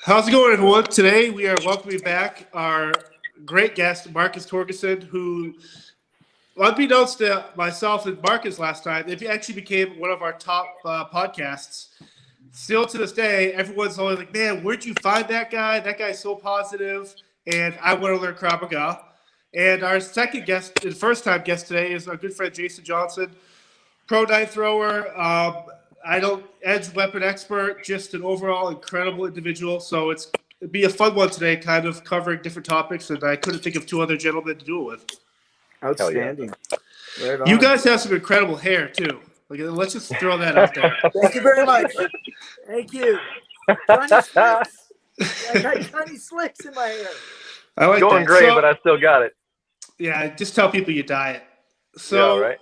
How's it going, everyone? Today we are welcoming back our great guest, Marcus Torgerson, who, unbeknownst to myself and Marcus last time, it actually became one of our top podcasts. Still to this day, everyone's always like, man, where'd you find that guy? That guy's so positive, and I want to learn Krav Maga. And our second guest, and first time guest today, is our good friend Jason Johnson, pro knife thrower. I don't edge weapon expert, just an overall incredible individual. So it'd be a fun one today, kind of covering different topics, and I couldn't think of two other gentlemen to do it with. Outstanding. Yeah. Right, you guys have some incredible hair too. Like, let's just throw that out there. Thank you very much. Thank you. Johnny Slicks. I got Johnny Slicks in my hair. I like Going that. great, but I still got it. Yeah, just tell people you diet. So, yeah, right.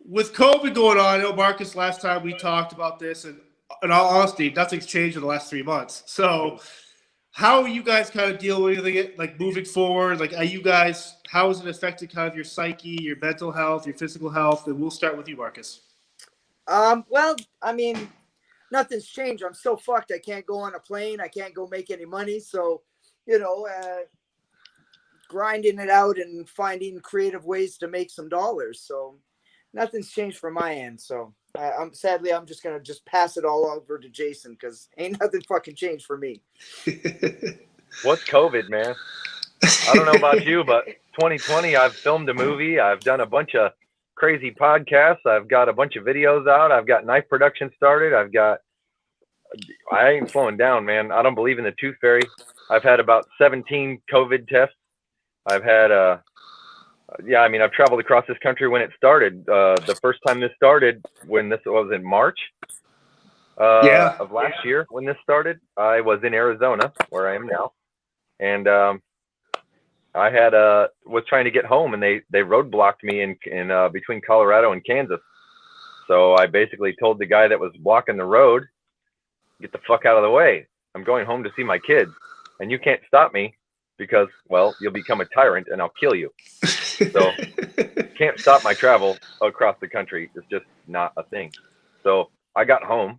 With COVID going on, I know, Marcus, last time we talked about this, and in all honesty, nothing's changed in the last 3 months. So how are you guys kind of dealing with it, like moving forward? Like, how has it affected kind of your psyche, your mental health, your physical health? And we'll start with you, Marcus. Well, I mean, nothing's changed. I'm still fucked. I can't go on a plane. I can't go make any money. So, grinding it out and finding creative ways to make some dollars. So nothing's changed from my end. So I'm just going to pass it all over to Jason because ain't nothing fucking changed for me. What's COVID, man? I don't know about you, but 2020, I've filmed a movie. I've done a bunch of crazy podcasts. I've got a bunch of videos out. I've got knife production started. I ain't slowing down, man. I don't believe in the tooth fairy. I've had about 17 COVID tests. I've had, I've traveled across this country when it started. The first time this started, when this was in March of last year, when this started, I was in Arizona, where I am now. And I was trying to get home, and they roadblocked me in between Colorado and Kansas. So I basically told the guy that was blocking the road, get the fuck out of the way. I'm going home to see my kids, and you can't stop me because, well, you'll become a tyrant and I'll kill you. So can't stop my travel across the country. It's just not a thing. So I got home,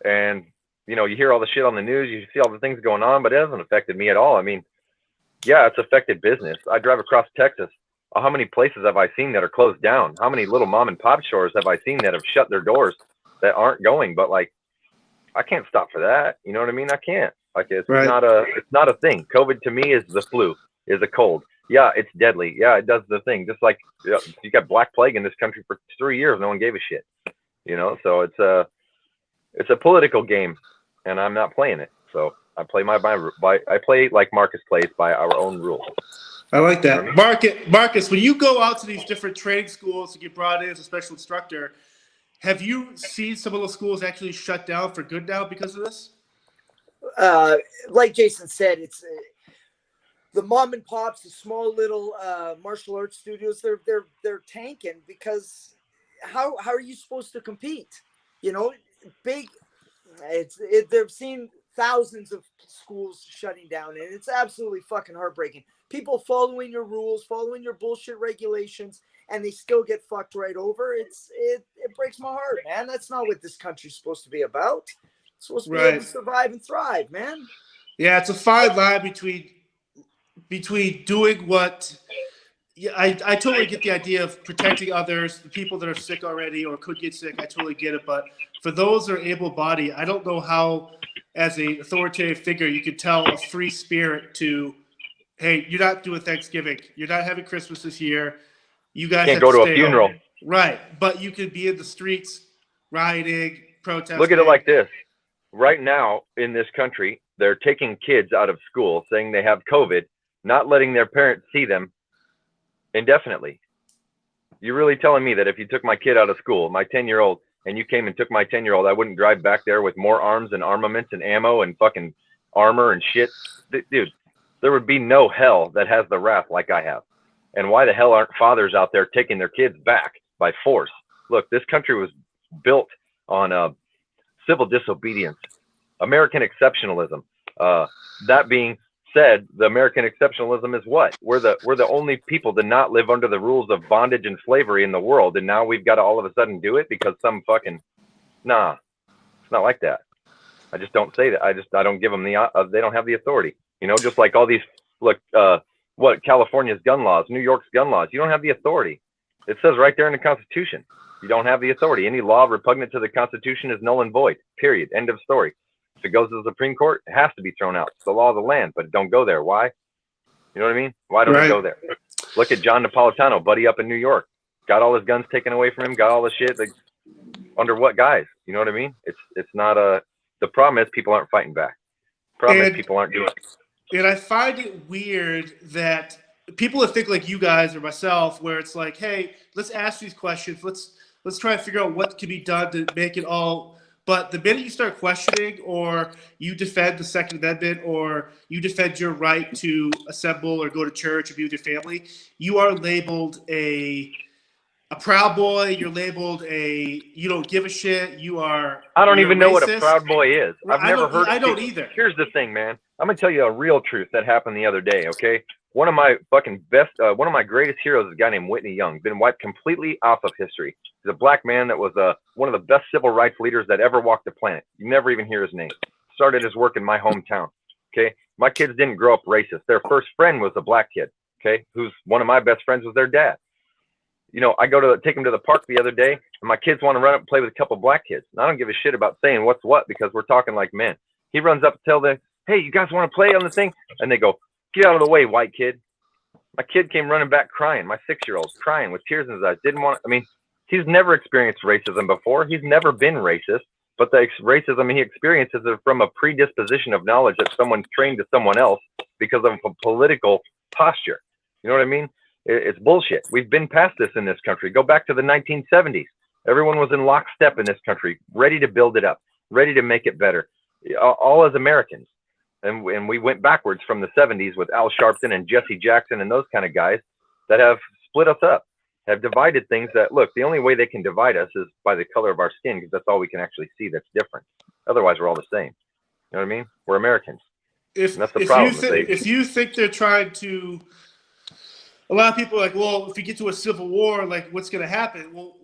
and, you hear all the shit on the news. You see all the things going on, but it hasn't affected me at all. I mean, yeah, it's affected business. I drive across Texas. How many places have I seen that are closed down? How many little mom and pop stores have I seen that have shut their doors that aren't going? But, like, I can't stop for that. You know what I mean? I can't. Like, it's not a thing. COVID to me is the flu, is a cold. Yeah, it's deadly. Yeah, it does the thing. Just like you got Black Plague in this country for 3 years, no one gave a shit. So it's a political game, and I'm not playing it. So I play I play like Marcus plays, by our own rules. I like that. Marcus, when you go out to these different training schools to get brought in as a special instructor, have you seen some of those schools actually shut down for good now because of this? Like Jason said, it's the mom and pops, the small little martial arts studios. They're tanking because how are you supposed to compete? They've seen thousands of schools shutting down, and it's absolutely fucking heartbreaking. People following your rules, following your bullshit regulations, and they still get fucked right over. It breaks my heart, man. That's not what this country's supposed to be about. It's supposed to be able to survive and thrive, man. Yeah, it's a fine line between doing what. Yeah, I totally get the idea of protecting others, the people that are sick already or could get sick. I totally get it, but for those that are able-bodied, I don't know how, as an authoritative figure, you could tell a free spirit to, hey, you're not doing Thanksgiving, you're not having Christmas this year. You guys can't go to a funeral, right? But you could be in the streets, rioting, protesting. Look at it like this. Right now in this country, they're taking kids out of school saying they have COVID, not letting their parents see them indefinitely. You're really telling me that if you took my kid out of school, my 10-year-old, and you came and took my 10-year-old, I wouldn't drive back there with more arms and armaments and ammo and fucking armor and shit? Dude, there would be no hell that has the wrath like I have. And why the hell aren't fathers out there taking their kids back by force? Look, this country was built on civil disobedience, American exceptionalism. That being said, the American exceptionalism is what? We're the only people to not live under the rules of bondage and slavery in the world, and now we've got to all of a sudden do it because some fucking... Nah, it's not like that. I just don't say that. I don't give them they don't have the authority. You know, just like all these, look, what California's gun laws, New York's gun laws, you don't have the authority. It says right there in the Constitution, you don't have the authority. Any law repugnant to the Constitution is null and void, period. End of story. If it goes to the Supreme Court, it has to be thrown out. It's the law of the land, but don't go there. Why? You know what I mean? Why don't it go there? Look at John Napolitano, buddy up in New York. Got all his guns taken away from him, got all the shit. Like, under what guise? You know what I mean? It's not the problem is people aren't fighting back. The problem is people aren't doing it. And I find it weird that people that think like you guys or myself, where it's like, hey, let's ask these questions. Let's try to figure out what can be done to make it all. But the minute you start questioning, or you defend the Second Amendment, or you defend your right to assemble or go to church or be with your family, you are labeled a Proud Boy. You're labeled you don't give a shit. I don't even know what a Proud Boy is. I've never heard. I don't either. Here's the thing, man. I'm gonna tell you a real truth that happened the other day. Okay, one of my one of my greatest heroes is a guy named Whitney Young. Been wiped completely off of history. He's a black man that was one of the best civil rights leaders that ever walked the planet. You never even hear his name. Started his work in my hometown. Okay, my kids didn't grow up racist. Their first friend was a black kid. Okay, who's one of my best friends was their dad. You know, I go to take them to the park the other day, and my kids want to run up and play with a couple black kids. And I don't give a shit about saying what's what, because we're talking like men. He runs up and tells them, hey, you guys want to play on the thing? And they go, get out of the way, white kid. My kid came running back crying. My 6-year-old crying with tears in his eyes. He's never experienced racism before. He's never been racist. But the racism he experiences is from a predisposition of knowledge that someone trained to someone else because of a political posture. You know what I mean? It's bullshit. We've been past this in this country. Go back to the 1970s. Everyone was in lockstep in this country, ready to build it up, ready to make it better, all as Americans. And we went backwards from the 70s with Al Sharpton and Jesse Jackson and those kind of guys that have split us up, have divided things that, look, the only way they can divide us is by the color of our skin, because that's all we can actually see that's different. Otherwise, we're all the same. You know what I mean? We're Americans. And that's the problem. If you think they're trying to... A lot of people are like, well, if we get to a civil war, like, what's going to happen? Well,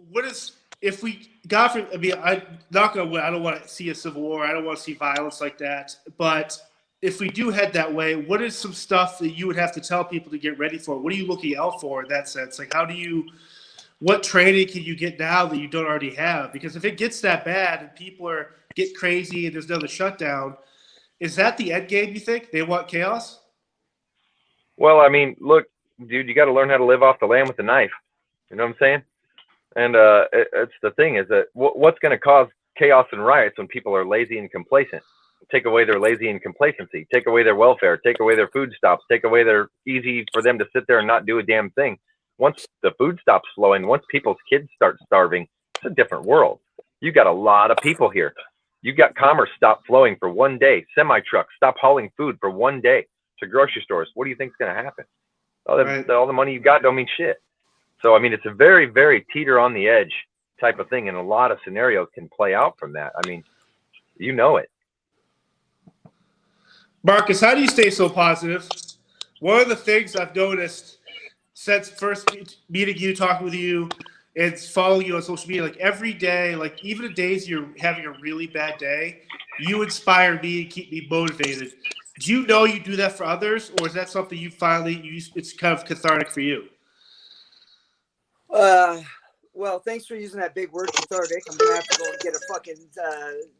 if we, God forbid, I don't want to see a civil war. I don't want to see violence like that. But if we do head that way, what is some stuff that you would have to tell people to get ready for? What are you looking out for in that sense? Like, what training can you get now that you don't already have? Because if it gets that bad and people get crazy and there's another shutdown, is that the end game, you think? They want chaos? Well, I mean, look, dude, you got to learn how to live off the land with a knife. You know what I'm saying? And it's the thing is that what's going to cause chaos and riots when people are lazy and complacent? Take away their lazy and complacency, take away their welfare, take away their food stops, take away their easy for them to sit there and not do a damn thing. Once the food stops flowing, once people's kids start starving, it's a different world. You got a lot of people here. You got commerce stop flowing for one day. Semi-trucks stop hauling food for one day to grocery stores. What do you think is going to happen? All the money you got don't mean shit. So, I mean, it's a very, very teeter on the edge type of thing. And a lot of scenarios can play out from that. I mean, you know it. Marcus, how do you stay so positive? One of the things I've noticed since first meeting you, talking with you, and following you on social media, like every day, like even the days you're having a really bad day, you inspire me and keep me motivated. Do you know you do that for others, or is that something you it's kind of cathartic for you? Well, thanks for using that big word, cathartic. I'm going to have to go and get a fucking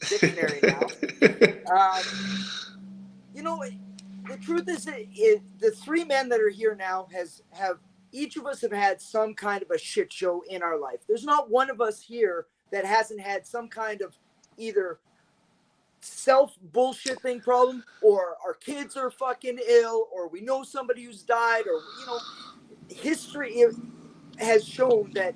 dictionary now. You know, the truth is that the three men that are here now have each of us have had some kind of a shit show in our life. There's not one of us here that hasn't had some kind of either self bullshit thing problem, or our kids are fucking ill, or we know somebody who's died, or, you know, history has shown that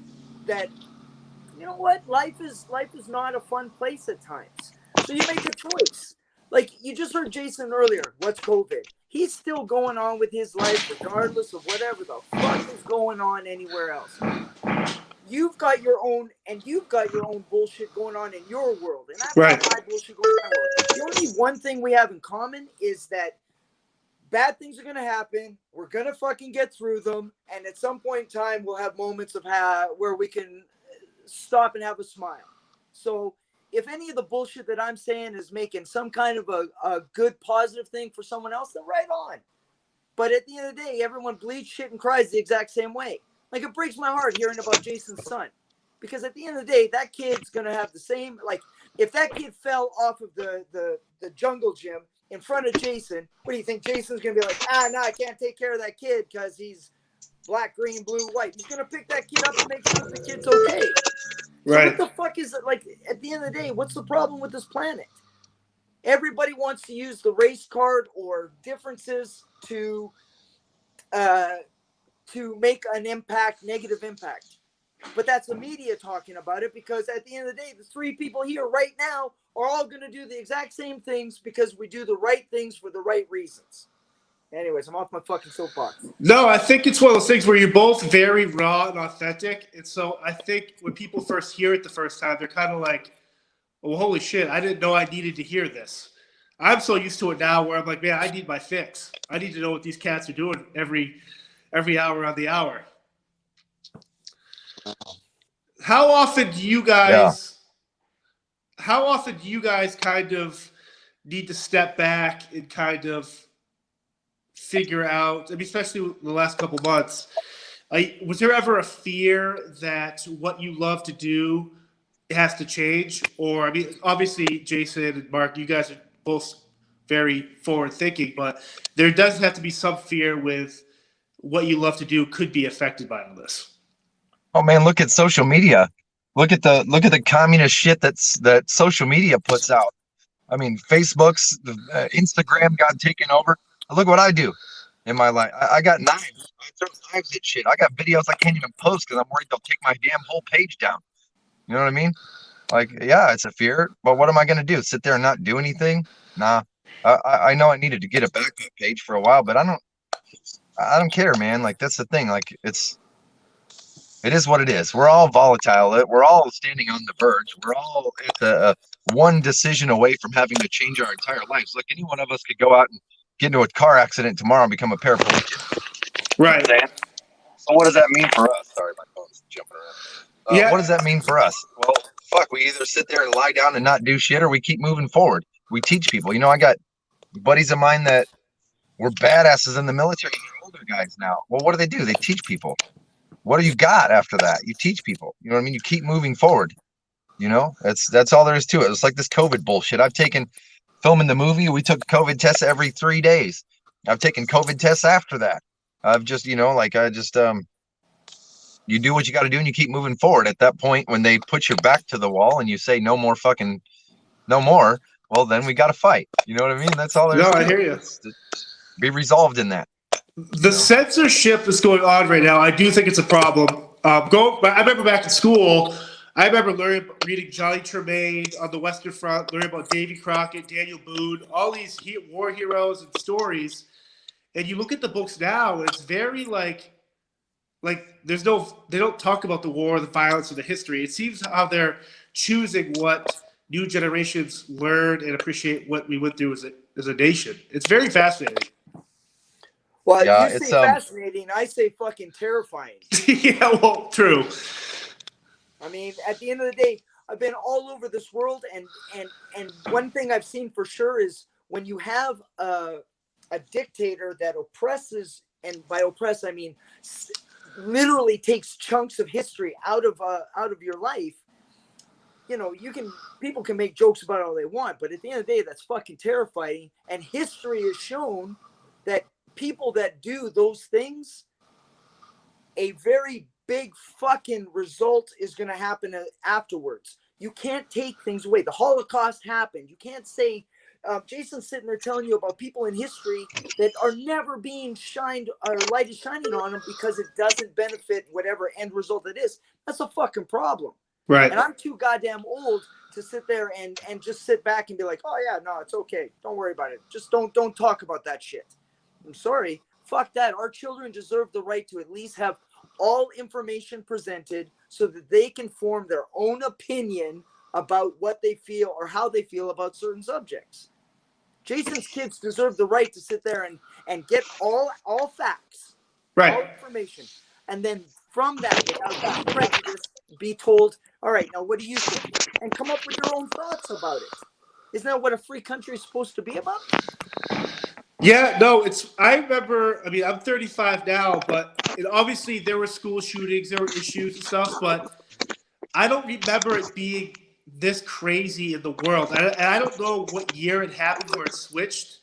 you know what, life is not a fun place at times. So you make a choice. Like you just heard Jason earlier, what's COVID? He's still going on with his life regardless of whatever the fuck is going on anywhere else. You've got your own, and you've got your own bullshit going on in your world, and I've got my bullshit going on in my world. The only one thing we have in common is that bad things are going to happen. We're going to fucking get through them, and at some point in time, we'll have moments of where we can stop and have a smile. So if any of the bullshit that I'm saying is making some kind of a good positive thing for someone else, then right on. But at the end of the day, everyone bleeds, shit, and cries the exact same way. Like, it breaks my heart hearing about Jason's son. Because at the end of the day, that kid's going to have the same, like, if that kid fell off of the jungle gym in front of Jason, what do you think? Jason's going to be like, no, I can't take care of that kid because he's black, green, blue, white. He's going to pick that kid up and make sure that the kid's okay. Right. So what the fuck is it? Like, at the end of the day, what's the problem with this planet? Everybody wants to use the race card or differences to make an impact, negative impact. But that's the media talking about it, because at the end of the day, the three people here right now are all going to do the exact same things because we do the right things for the right reasons. Anyways, I'm off my fucking soapbox. No, I think it's one of those things where you're both very raw and authentic. And so I think when people first hear it the first time, they're kind of like, well, holy shit, I didn't know I needed to hear this. I'm so used to it now where I'm like, man, I need my fix. I need to know what these cats are doing every hour on the hour. How often do you guys kind of need to step back and kind of figure out, I mean, especially the last couple months, was there ever a fear that what you love to do has to change? Or, I mean, obviously, Jason and Mark, you guys are both very forward thinking, but there does have to be some fear with what you love to do could be affected by all this. Oh man, look at social media. Look at the communist shit that social media puts out. I mean, Facebook's Instagram got taken over. Look what I do in my life. I got knives. I throw knives at shit. I got videos I can't even post because I'm worried they'll take my damn whole page down. You know what I mean? Like, yeah, it's a fear, but what am I gonna do? Sit there and not do anything? Nah. I know I needed to get a backup page for a while, but I don't care, man. Like, that's the thing. Like, it is what it is. We're all volatile. We're all standing on the verge. We're all at the one decision away from having to change our entire lives. Like, any one of us could go out and get into a car accident tomorrow and become a paraplegic. Right. So what does that mean for us? Sorry, my phone's jumping around. Yeah. What does that mean for us? Well, fuck, we either sit there and lie down and not do shit, or we keep moving forward. We teach people. You know, I got buddies of mine that were badasses in the military. They're older guys now. Well, what do? They teach people. What do you got after that? You teach people. You know what I mean? You keep moving forward. You know, that's all there is to it. It's like this COVID bullshit. I've taken filming the movie. We took COVID tests every 3 days. I've taken COVID tests after that. I've just, you know, like I just, you do what you got to do and you keep moving forward. At that point, when they put your back to the wall and you say no more, well, then we got to fight. You know what I mean? That's all there is to it. No, I hear you. Be resolved in that. The censorship that's going on right now, I do think it's a problem. I remember back in school, I remember reading Johnny Tremaine on the Western Front, learning about Davy Crockett, Daniel Boone, all these war heroes and stories. And you look at the books now, and it's very like they don't talk about the war, the violence, or the history. It seems how they're choosing what new generations learn and appreciate what we went through as a nation. It's very fascinating. Well, yeah, you say fascinating. I say fucking terrifying. Yeah, well, true. I mean, at the end of the day, I've been all over this world, and one thing I've seen for sure is when you have a dictator that oppresses, and by oppress I mean literally takes chunks of history out of your life. You know, people can make jokes about it all they want, but at the end of the day, that's fucking terrifying. And history has shown that people that do those things, a very big fucking result is going to happen afterwards. You can't take things away. The Holocaust happened. You can't say, Jason's sitting there telling you about people in history that are never being shined, or light is shining on them because it doesn't benefit whatever end result it is. That's a fucking problem. Right. And I'm too goddamn old to sit there and just sit back and be like, oh yeah, no, it's okay. Don't worry about it. Just don't talk about that shit. I'm sorry. Fuck that. Our children deserve the right to at least have all information presented so that they can form their own opinion about what they feel or how they feel about certain subjects. Jason's kids deserve the right to sit there and get all facts, Right. all information. And then from that, without prejudice, be told, all right, now what do you think? And come up with your own thoughts about it. Isn't that what a free country is supposed to be about? Yeah, no, I remember, I mean, I'm 35 now, but obviously there were school shootings, there were issues and stuff, but I don't remember it being this crazy in the world. And I don't know what year it happened where it switched,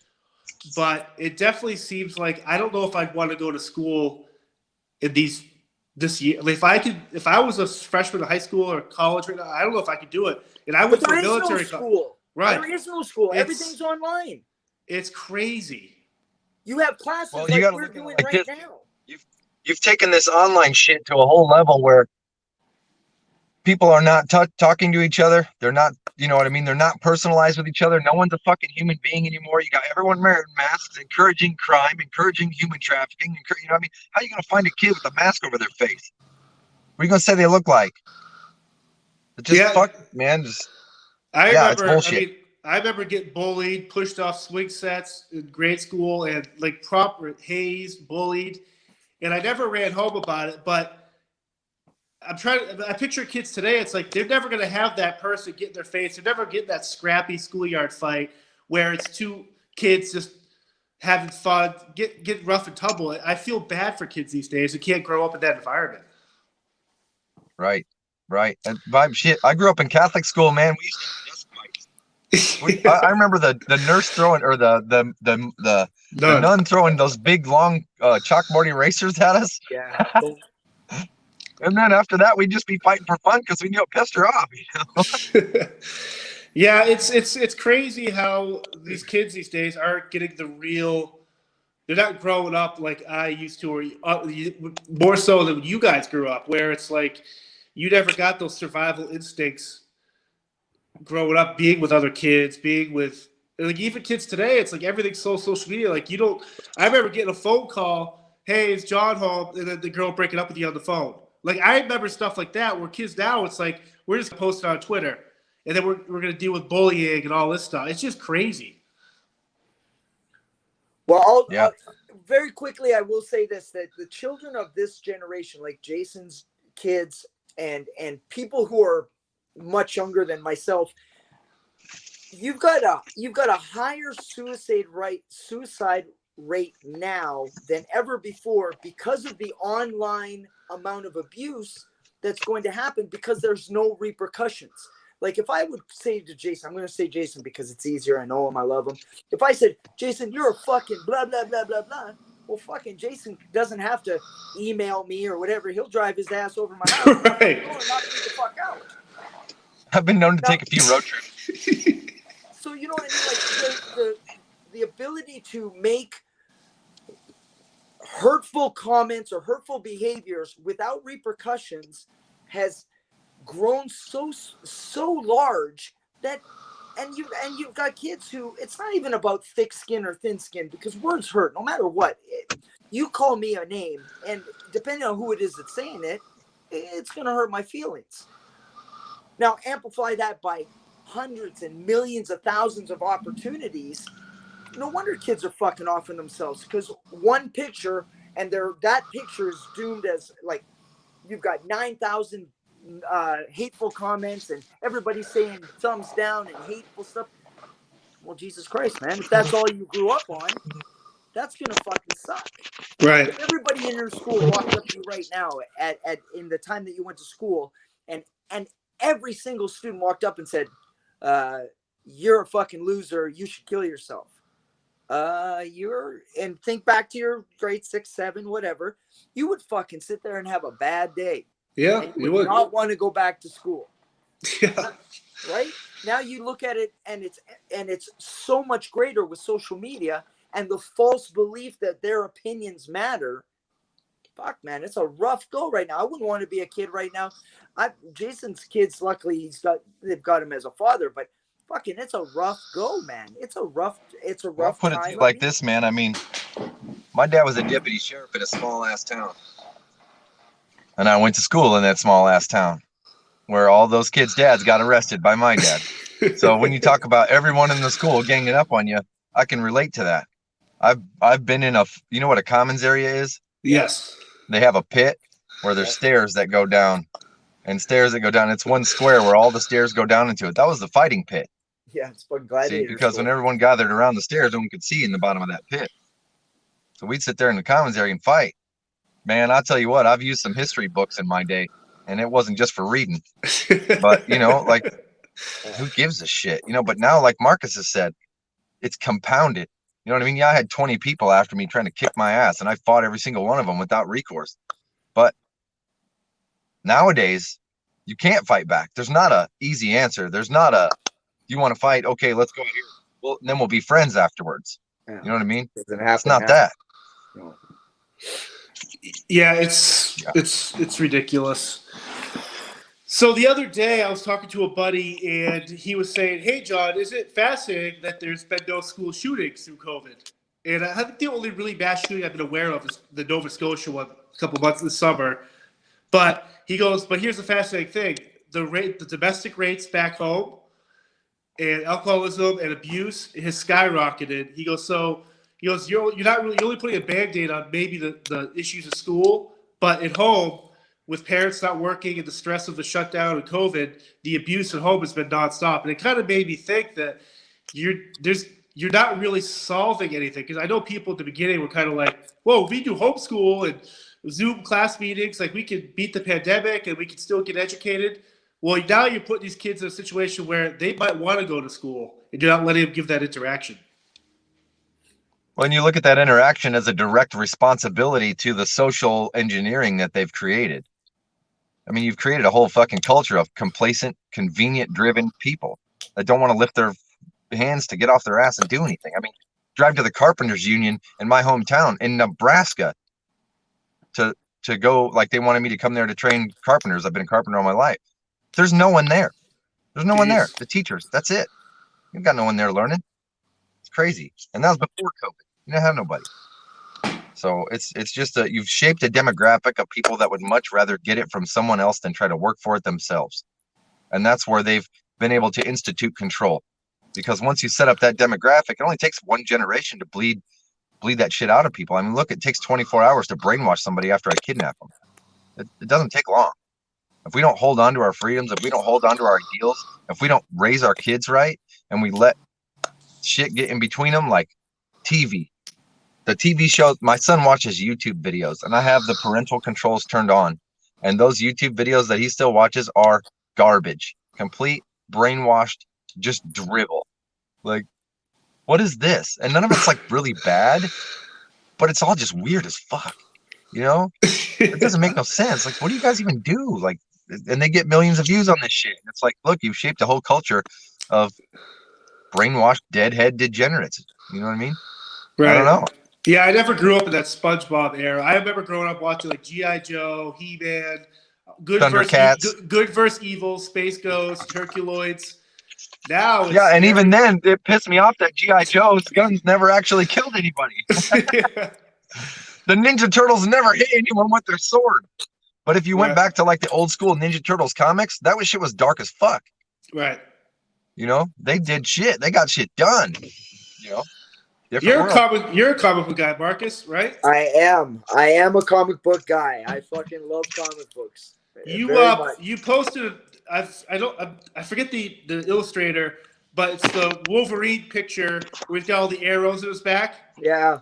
but it definitely seems like I don't know if I'd want to go to school in this year. Like if I was a freshman in high school or college right now, I don't know if I could do it. And I went to a military school. Right. There is no school. Everything's online. It's crazy. You have classes like we're doing like right this. now. You've taken this online shit to a whole level where people are not talking to each other. They're not, you know what I mean? They're not personalized with each other. No one's a fucking human being anymore. You got everyone wearing masks, encouraging crime, encouraging human trafficking. You know what I mean? How are you going to find a kid with a mask over their face? What are you going to say they look like? Just fuck, man. It's bullshit. I remember getting bullied, pushed off swing sets in grade school, and like proper hazed, bullied, and I never ran home about it. But I picture kids today. It's like they're never going to have that person get in their face. They're never getting that scrappy schoolyard fight where it's two kids just having fun, get rough and tumble. I feel bad for kids these days who can't grow up in that environment. Right. And shit, I grew up in Catholic school, man. We used to have desk fights. I remember the nurse throwing, or the nun throwing those big long chalkboard erasers at us. Yeah. And then after that, we'd just be fighting for fun because we knew it pissed her off. You know? Yeah, it's crazy how these kids these days aren't getting the real. They're not growing up like I used to, or more so than when you guys grew up, where it's like you never got those survival instincts growing up, being with other kids, being with like even kids today. It's like everything's so social media. Like you don't. I remember getting a phone call, "Hey, is John home?" And then the girl breaking up with you on the phone. Like I remember stuff like that. Where kids now, it's like we're just posting on Twitter, and then we're gonna deal with bullying and all this stuff. It's just crazy. Well, very quickly, I will say this: that the children of this generation, like Jason's kids, and people who are much younger than myself, you've got a higher suicide rate now than ever before because of the online amount of abuse that's going to happen because there's no repercussions. Like if I would say to Jason, I'm going to say Jason because it's easier. I know him. I love him. If I said, Jason, you're a fucking blah, blah, blah, blah, blah. Well, fucking Jason doesn't have to email me or whatever. He'll drive his ass over my house. Right. And knock me the fuck out. I've been known to take a few road trips. So you know what I mean? Like the ability to make hurtful comments or hurtful behaviors without repercussions has grown so large that you've got kids who it's not even about thick skin or thin skin because words hurt no matter what. You call me a name and depending on who it is that's saying it, it's going to hurt my feelings. Now amplify that by hundreds and millions of thousands of opportunities. No wonder kids are fucking offing themselves because one picture and that picture is doomed as like you've got 9,000 hateful comments and everybody saying thumbs down and hateful stuff. Well, Jesus Christ, man, if that's all you grew up on, that's gonna fucking suck. Right. If everybody in your school walked up to you right now at in the time that you went to school and every single student walked up and said, you're a fucking loser, you should kill yourself. And think back to your grade 6, 7, whatever, you would fucking sit there and have a bad day. Yeah, and you would not want to go back to school. Yeah. Right? Now you look at it and it's so much greater with social media and the false belief that their opinions matter. Fuck, man, it's a rough go right now. I wouldn't want to be a kid right now. Jason's kids, luckily they've got him as a father, but fucking it's a rough go, man. It's a rough I'll put time. It like this, man. I mean, my dad was a deputy sheriff in a small ass town. And I went to school in that small ass town where all those kids' dads got arrested by my dad. So when you talk about everyone in the school ganging up on you, I can relate to that. I've been in you know what a commons area is? Yes. They have a pit where there's stairs that go down and stairs that go down. It's one square where all the stairs go down into it. That was the fighting pit. Yeah, it's fucking See, gladiator because school. when everyone gathered around the stairs, no one could see in the bottom of that pit. So we'd sit there in the commons area and fight. Man, I'll tell you what, I've used some history books in my day, and it wasn't just for reading. But, you know, like, who gives a shit? You know, but now, like Marcus has said, it's compounded. You know what I mean? Yeah, I had 20 people after me trying to kick my ass, and I fought every single one of them without recourse. But nowadays, you can't fight back. There's not a easy answer. There's not a, you want to fight? Okay, let's go here. Well, then we'll be friends afterwards. Yeah. You know what I mean? Doesn't happen. It's not now. that. No. Yeah, it's ridiculous. So the other day I was talking to a buddy and he was saying, "Hey John, isn't it fascinating that there's been no school shootings through COVID?" And I think the only really bad shooting I've been aware of is the Nova Scotia one a couple months in the summer. But he goes, "But here's the fascinating thing: the domestic rates back home, and alcoholism and abuse has skyrocketed." He goes, you're not really, you're only putting a Band-Aid on maybe the issues of school, but at home, with parents not working and the stress of the shutdown and COVID, the abuse at home has been nonstop. And it kind of made me think that you're not really solving anything. Because I know people at the beginning were kind of like, whoa, we do homeschool and Zoom class meetings, like we could beat the pandemic and we could still get educated. Well, now you're putting these kids in a situation where they might want to go to school and you're not letting them give that interaction. When you look at that interaction as a direct responsibility to the social engineering that they've created. I mean, you've created a whole fucking culture of complacent, convenient-driven people that don't want to lift their hands to get off their ass and do anything. I mean, drive to the Carpenters Union in my hometown in Nebraska to go, like they wanted me to come there to train carpenters. I've been a carpenter all my life. There's no one there. There's no one there. The teachers, that's it. You've got no one there learning. It's crazy. And that was before COVID. You didn't have nobody. So it's just you've shaped a demographic of people that would much rather get it from someone else than try to work for it themselves. And that's where they've been able to institute control. Because once you set up that demographic, it only takes one generation to bleed that shit out of people. I mean, look, it takes 24 hours to brainwash somebody after I kidnap them. It doesn't take long. If we don't hold on to our freedoms, if we don't hold on to our ideals, if we don't raise our kids right, and we let shit get in between them, like TV. The TV show, my son watches YouTube videos, and I have the parental controls turned on. And those YouTube videos that he still watches are garbage. Complete, brainwashed, just drivel. Like, what is this? And none of it's like really bad, but it's all just weird as fuck. You know? It doesn't make no sense. Like, what do you guys even do? Like, and they get millions of views on this shit. It's like, look, you've shaped a whole culture of brainwashed, deadhead degenerates. You know what I mean? Right. I don't know. Yeah, I never grew up in that SpongeBob era. I remember growing up watching like G.I. Joe, He-Man, Good versus Evil, Space Ghost, Herculoids. Now it's and even then, it pissed me off that G.I. Joe's guns never actually killed anybody. Yeah. The Ninja Turtles never hit anyone with their sword. But if you went back to like the old school Ninja Turtles comics, that shit was dark as fuck. Right. You know, they did shit. They got shit done. You know, you're a comic book guy, Marcus, right? I am a comic book guy. I fucking love comic books. You posted. I forget the illustrator, but it's the Wolverine picture where he's got all the arrows in his back. Yeah.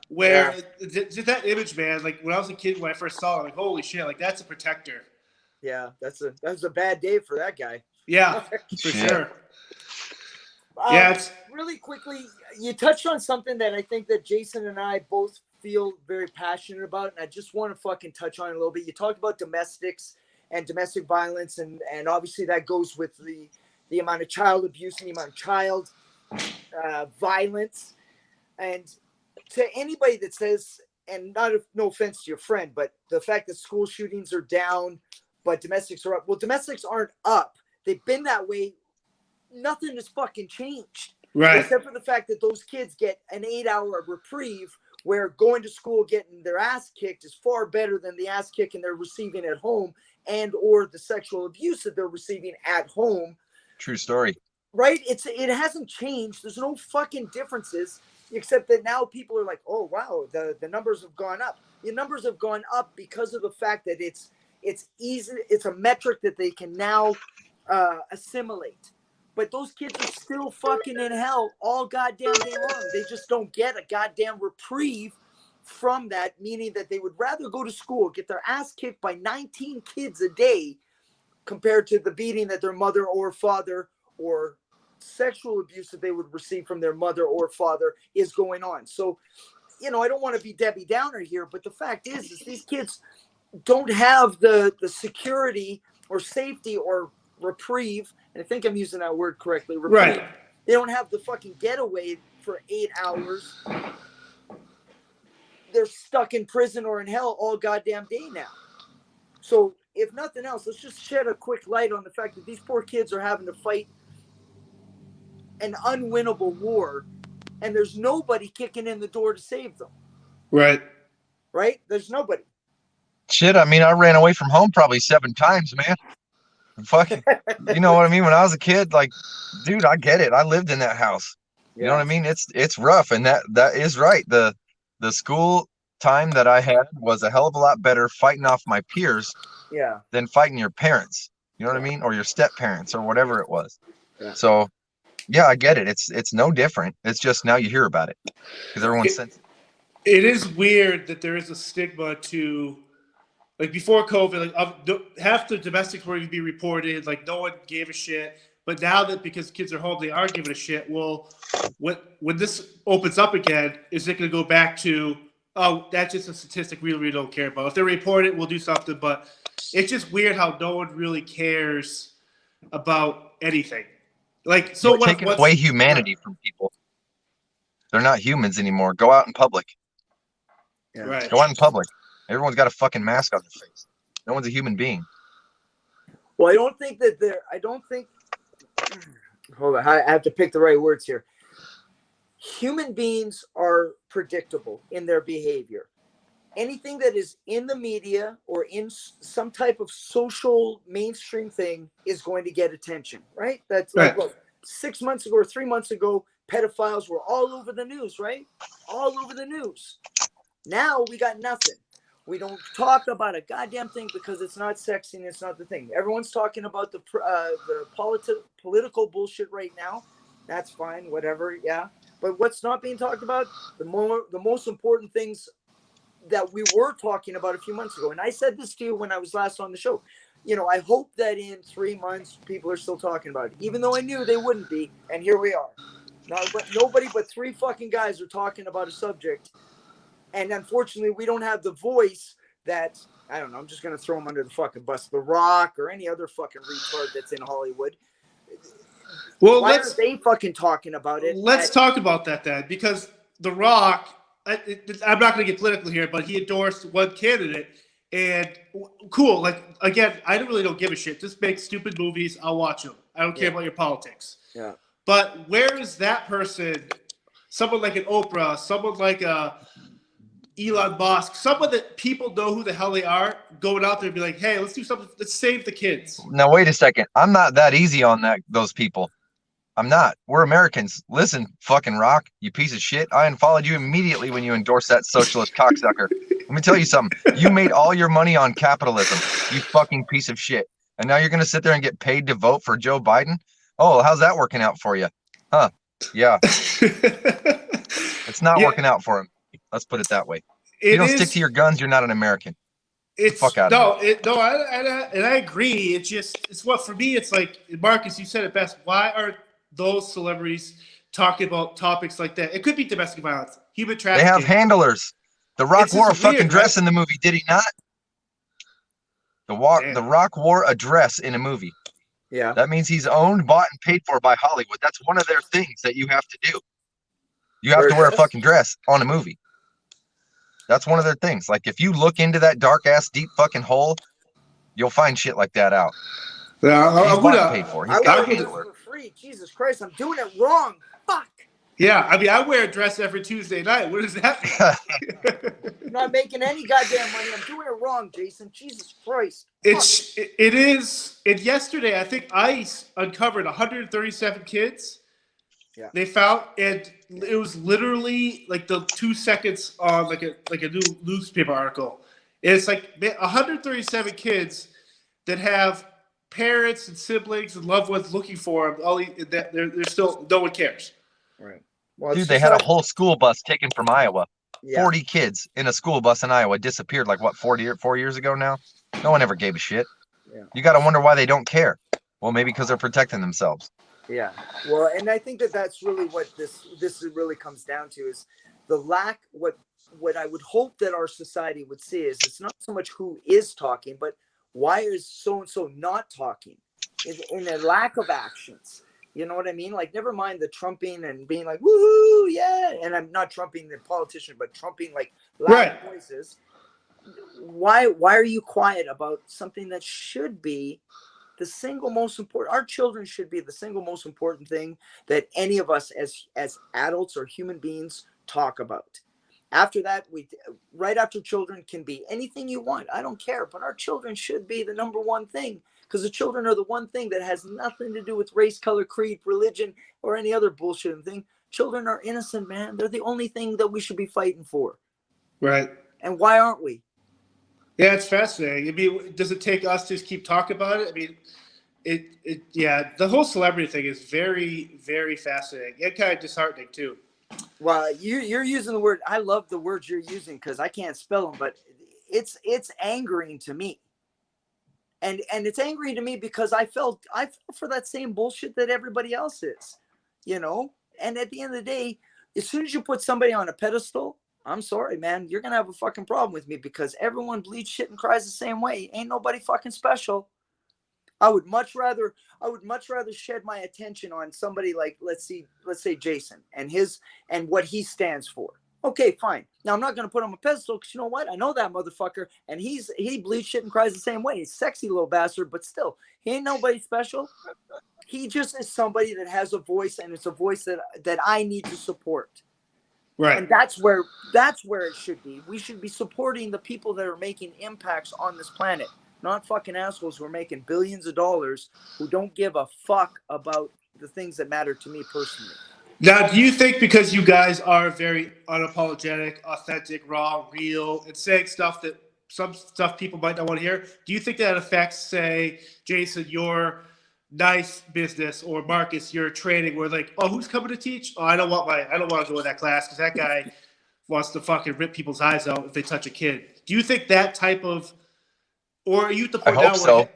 Just that image, man. Like when I was a kid, when I first saw it, I'm like, holy shit! Like that's a protector. Yeah, that was a bad day for that guy. Yeah, for sure. Really quickly, you touched on something that I think that Jason and I both feel very passionate about, and I just want to fucking touch on it a little bit. You talked about domestics and domestic violence, and obviously that goes with the amount of child abuse and the amount of child violence. And to anybody that says, and no offense to your friend, but the fact that school shootings are down, but domestics are up. Well, domestics aren't up. They've been that way. Nothing has fucking changed. Right. Except for the fact that those kids get an 8-hour reprieve where going to school, getting their ass kicked is far better than the ass kicking they're receiving at home and or the sexual abuse that they're receiving at home. True story. Right? It hasn't changed. There's no fucking differences except that now people are like, oh, wow, the numbers have gone up. The numbers have gone up because of the fact that it's It's easy. It's a metric that they can now assimilate. But those kids are still fucking in hell all goddamn day long. They just don't get a goddamn reprieve from that, meaning that they would rather go to school, get their ass kicked by 19 kids a day compared to the beating that their mother or father or sexual abuse that they would receive from their mother or father is going on. So, you know, I don't want to be Debbie Downer here, but the fact is these kids don't have the security or safety or reprieve, and I think I'm using that word correctly, reprieve. Right. They don't have the fucking getaway for 8 hours. They're stuck in prison or in hell all goddamn day now. So if nothing else, let's just shed a quick light on the fact that these poor kids are having to fight an unwinnable war, and there's nobody kicking in the door to save them. Right. Right? There's nobody. Shit, I mean, I ran away from home probably 7 times, man. Fucking, you know what I mean? When I was a kid, like, dude, I get it. I lived in that house. You know what I mean? It's rough, and that is right. The school time that I had was a hell of a lot better fighting off my peers than fighting your parents. You know what I mean? Or your step parents or whatever it was. Yeah. So yeah, I get it. It's no different. It's just now you hear about it because everyone's sensitive. It is weird that there is a stigma to, like, before COVID, like half the domestics were even be reported, like no one gave a shit. But now that because kids are home, they are giving a shit. Well, when this opens up again, is it going to go back to, oh, that's just a statistic we really don't care about? If they report it, we'll do something. But it's just weird how no one really cares about anything. Like, so You're taking away humanity from people. They're not humans anymore. Go out in public. Yeah. Right. Go out in public. Everyone's got a fucking mask on their face. No one's a human being. Well, I don't think hold on, I have to pick the right words here. Human beings are predictable in their behavior. Anything that is in the media or in some type of social mainstream thing is going to get attention, right? That's like, look, 6 months ago or 3 months ago, pedophiles were all over the news, right? All over the news. Now we got nothing. We don't talk about a goddamn thing because it's not sexy and it's not the thing. Everyone's talking about the political bullshit right now. That's fine, whatever, yeah. But what's not being talked about? The most important things that we were talking about a few months ago. And I said this to you when I was last on the show. You know, I hope that in 3 months people are still talking about it, even though I knew they wouldn't be. And here we are. Nobody but 3 fucking guys are talking about a subject. And unfortunately, we don't have the voice that, I don't know, I'm just going to throw them under the fucking bus, The Rock or any other fucking retard that's in Hollywood. Well, why aren't they fucking talking about it? Let's talk about that then, because The Rock, I'm not going to get political here, but he endorsed one candidate, and cool. Like, again, I really don't give a shit. Just make stupid movies. I'll watch them. I don't care about your politics. Yeah. But where is that person, someone like an Oprah, someone like a Elon Musk, someone that people know who the hell they are, going out there and be like, hey, let's do something. Let's save the kids. Now, wait a second. I'm not that easy on those people. I'm not. We're Americans. Listen, fucking Rock, you piece of shit. I unfollowed you immediately when you endorsed that socialist cocksucker. Let me tell you something. You made all your money on capitalism, you fucking piece of shit. And now you're going to sit there and get paid to vote for Joe Biden? Oh, how's that working out for you? Huh? Yeah. It's not working out for him. Let's put it that way. If you don't stick to your guns, you're not an American. Fuck out of here. I agree. It's what, for me, it's like, Marcus, you said it best. Why are those celebrities talking about topics like that? It could be domestic violence, human trafficking. They have handlers. The Rock wore a fucking dress in the movie, did he not? The Rock wore a dress in a movie. Yeah. That means he's owned, bought, and paid for by Hollywood. That's one of their things that you have to do. You have to wear a fucking dress on a movie. That's one of their things. Like, if you look into that dark ass deep fucking hole, you'll find shit like that out. Yeah, he's bought and paid for. He's got paid for it. Free. Jesus Christ, I'm doing it wrong. Fuck. Yeah, I mean, I wear a dress every Tuesday night. What does that mean? I'm not making any goddamn money. I'm doing it wrong, Jason. Jesus Christ. It is. And yesterday, I think ICE uncovered 137 kids. Yeah. They found, and it was literally like the 2 seconds on like a new newspaper article, It's like 137 kids that have parents and siblings and loved ones looking for them. They're still, no one cares. Right. Well, Dude, they had a whole school bus taken from Iowa. Yeah. 40 kids in a school bus in Iowa disappeared like what, 4 years ago now? No one ever gave a shit. Yeah. You got to wonder why they don't care. Well, maybe because they're protecting themselves. Yeah. Well, and I think that's really what this really comes down to is the lack. What I would hope that our society would see is it's not so much who is talking, but why is so and so not talking? In a lack of actions. You know what I mean? Like, never mind the trumping and being like, woohoo, yeah. And I'm not trumping the politician, but trumping like loud voices. Why are you quiet about something that should be the single most important? Our children should be the single most important thing that any of us as adults or human beings talk about. After that, right after children can be anything you want. I don't care, but our children should be the number one thing. Because the children are the one thing that has nothing to do with race, color, creed, religion, or any other bullshit thing. Children are innocent, man. They're the only thing that we should be fighting for. Right. And why aren't we? Yeah, it's fascinating. I mean, does it take us to just keep talking about it? I mean, yeah, the whole celebrity thing is very, very fascinating and kind of disheartening too. Well, you're using the word. I love the words you're using because I can't spell them, but it's angering to me. And it's angry to me because I felt for that same bullshit that everybody else is, you know? And at the end of the day, as soon as you put somebody on a pedestal, I'm sorry, man, you're going to have a fucking problem with me because everyone bleeds shit and cries the same way. Ain't nobody fucking special. I would much rather shed my attention on somebody like, let's say Jason and what he stands for. Okay, fine. Now I'm not going to put him on a pedestal because you know what? I know that motherfucker, and he bleeds shit and cries the same way. He's a sexy little bastard, but still, he ain't nobody special. He just is somebody that has a voice, and it's a voice that I need to support. Right. And that's where it should be. We should be supporting the people that are making impacts on this planet, not fucking assholes who are making billions of dollars who don't give a fuck about the things that matter to me personally. Now, do you think because you guys are very unapologetic, authentic, raw, real, and saying some stuff people might not want to hear, do you think that affects, say, Jason, your nice business, or Marcus, your training, where like, oh, who's coming to teach? Oh, I don't want to go in that class because that guy wants to fucking rip people's eyes out if they touch a kid. Do you think that type of, or are you at the point I hope so.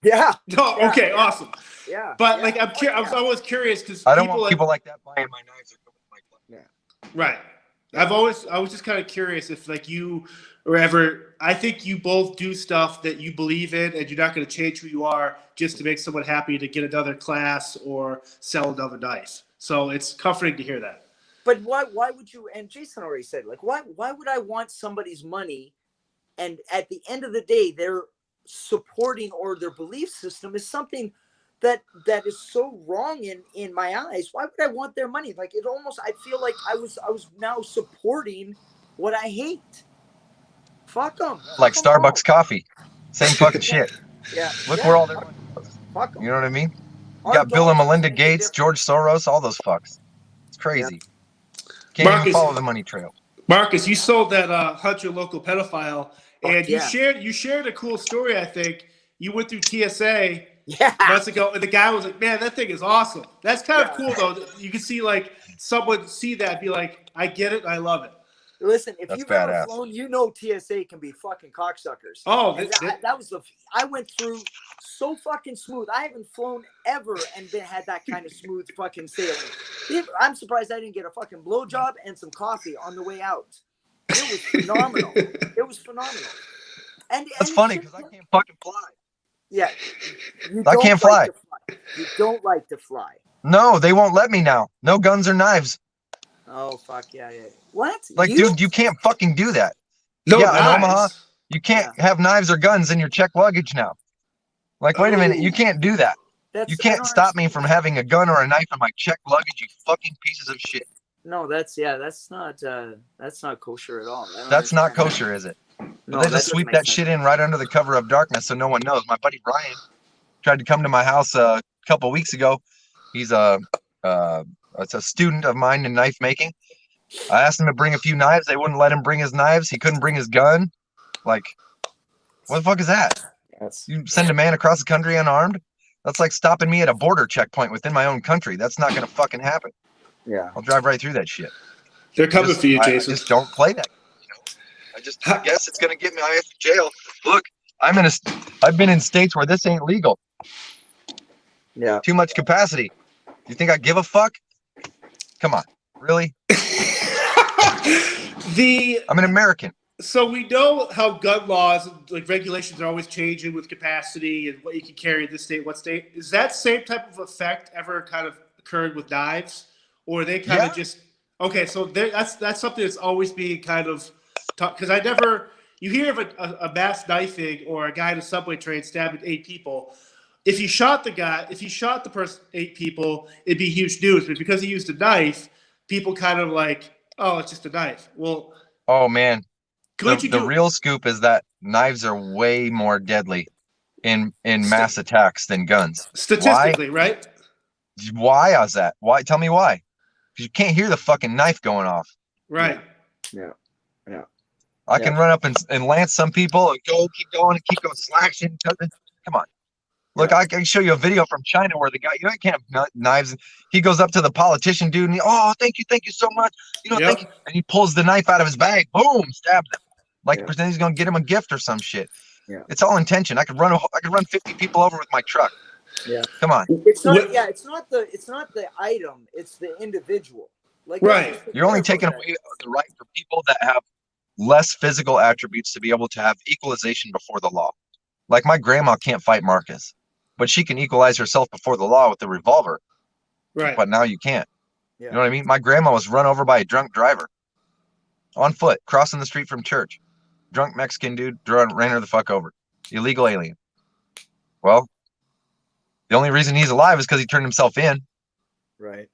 Yeah. No. Yeah, okay. yeah. Awesome. Yeah. But yeah. like, I was always curious because I don't want people like that buying my knives or going like that. Yeah. Right. I was just kind of curious if like you or ever, I think you both do stuff that you believe in and you're not going to change who you are just to make someone happy to get another class or sell another knife. So it's comforting to hear that. But why would you, and Jason already said, like, why would I want somebody's money and at the end of the day, they're supporting or their belief system is something that is so wrong in my eyes. Why would I want their money? Like it almost, I feel like I was now supporting what I hate. Fuck them. Like Starbucks coffee. Same fucking shit. Yeah. Look where all their money goes. Fuck them. You know what I mean? You got Bill and Melinda Gates, George Soros, all those fucks. It's crazy. Can't even follow the money trail. Marcus, you sold that Hunt Your Local Pedophile, and yeah. you shared a cool story. I think you went through TSA Yeah. months ago, and the guy was like, "Man, that thing is awesome." That's kind of cool, though. You can see like someone see that, and be like, "I get it, I love it." Listen, if That's you've ever badass. flown, you know TSA can be fucking cocksuckers. Oh, that was I went through so fucking smooth. I haven't flown ever and had that kind of smooth fucking sailing. I'm surprised I didn't get a fucking blowjob and some coffee on the way out. It was phenomenal. It was phenomenal. And That's funny because I can't fucking fly. Yeah. I can't fly. You don't like to fly. No, they won't let me now. No guns or knives. Oh, fuck. Yeah. What? Like, dude, you can't fucking do that. No, yeah, knives. in Omaha, you can't have knives or guns in your checked luggage now. Like, wait a minute, you can't do that. You can't stop me from having a gun or a knife in my checked luggage, you fucking pieces of shit. No, that's not kosher at all. That's not kosher, is it? No, they just sweep that shit in right under the cover of darkness so no one knows. My buddy Brian tried to come to my house a couple weeks ago. He's it's a student of mine in knife making. I asked him to bring a few knives. They wouldn't let him bring his knives. He couldn't bring his gun. Like, what the fuck is that? That's You send a man across the country unarmed? That's like stopping me at a border checkpoint within my own country. That's not gonna fucking happen. yeah. I'll drive right through that shit. They're coming for you, I Jason. just don't play that. You know? I guess it's gonna get me out of jail. Look, I've been in states where this ain't legal. Yeah. Too much capacity. You think I give a fuck? Come on, really? I'm an American. So we know how gun laws, like regulations, are always changing with capacity and what you can carry in this state, what state. Is that same type of effect ever kind of occurred with knives, or are they kind of just okay? So that's something that's always being kind of taught, because you hear of a mass knifing or a guy in a subway train stabbing 8 people. If you shot the person 8 people, it'd be huge news. But because he used a knife, people kind of like, oh, it's just a knife. Well, oh man. The real scoop is that knives are way more deadly in mass attacks than guns. Statistically, right? Why is that? Why? Tell me why. Because you can't hear the fucking knife going off. Right. Yeah. I can run up and lance some people and keep going, slashing. Come on. Look, I can show you a video from China where the guy, can't have knives. He goes up to the politician dude and thank you so much. Thank you. And he pulls the knife out of his bag. Boom, stabs him. Like pretend he's gonna get him a gift or some shit. Yeah. It's all intention. I could run 50 people over with my truck. Yeah. Come on. It's not the item, it's the individual. Like right. You're only taking away the right for people that have less physical attributes to be able to have equalization before the law. Like my grandma can't fight Marcus, but she can equalize herself before the law with a revolver. Right. But now you can't. Yeah. You know what I mean? My grandma was run over by a drunk driver on foot, crossing the street from church. Drunk Mexican dude ran her the fuck over. Illegal alien. Well, the only reason he's alive is because he turned himself in. Right.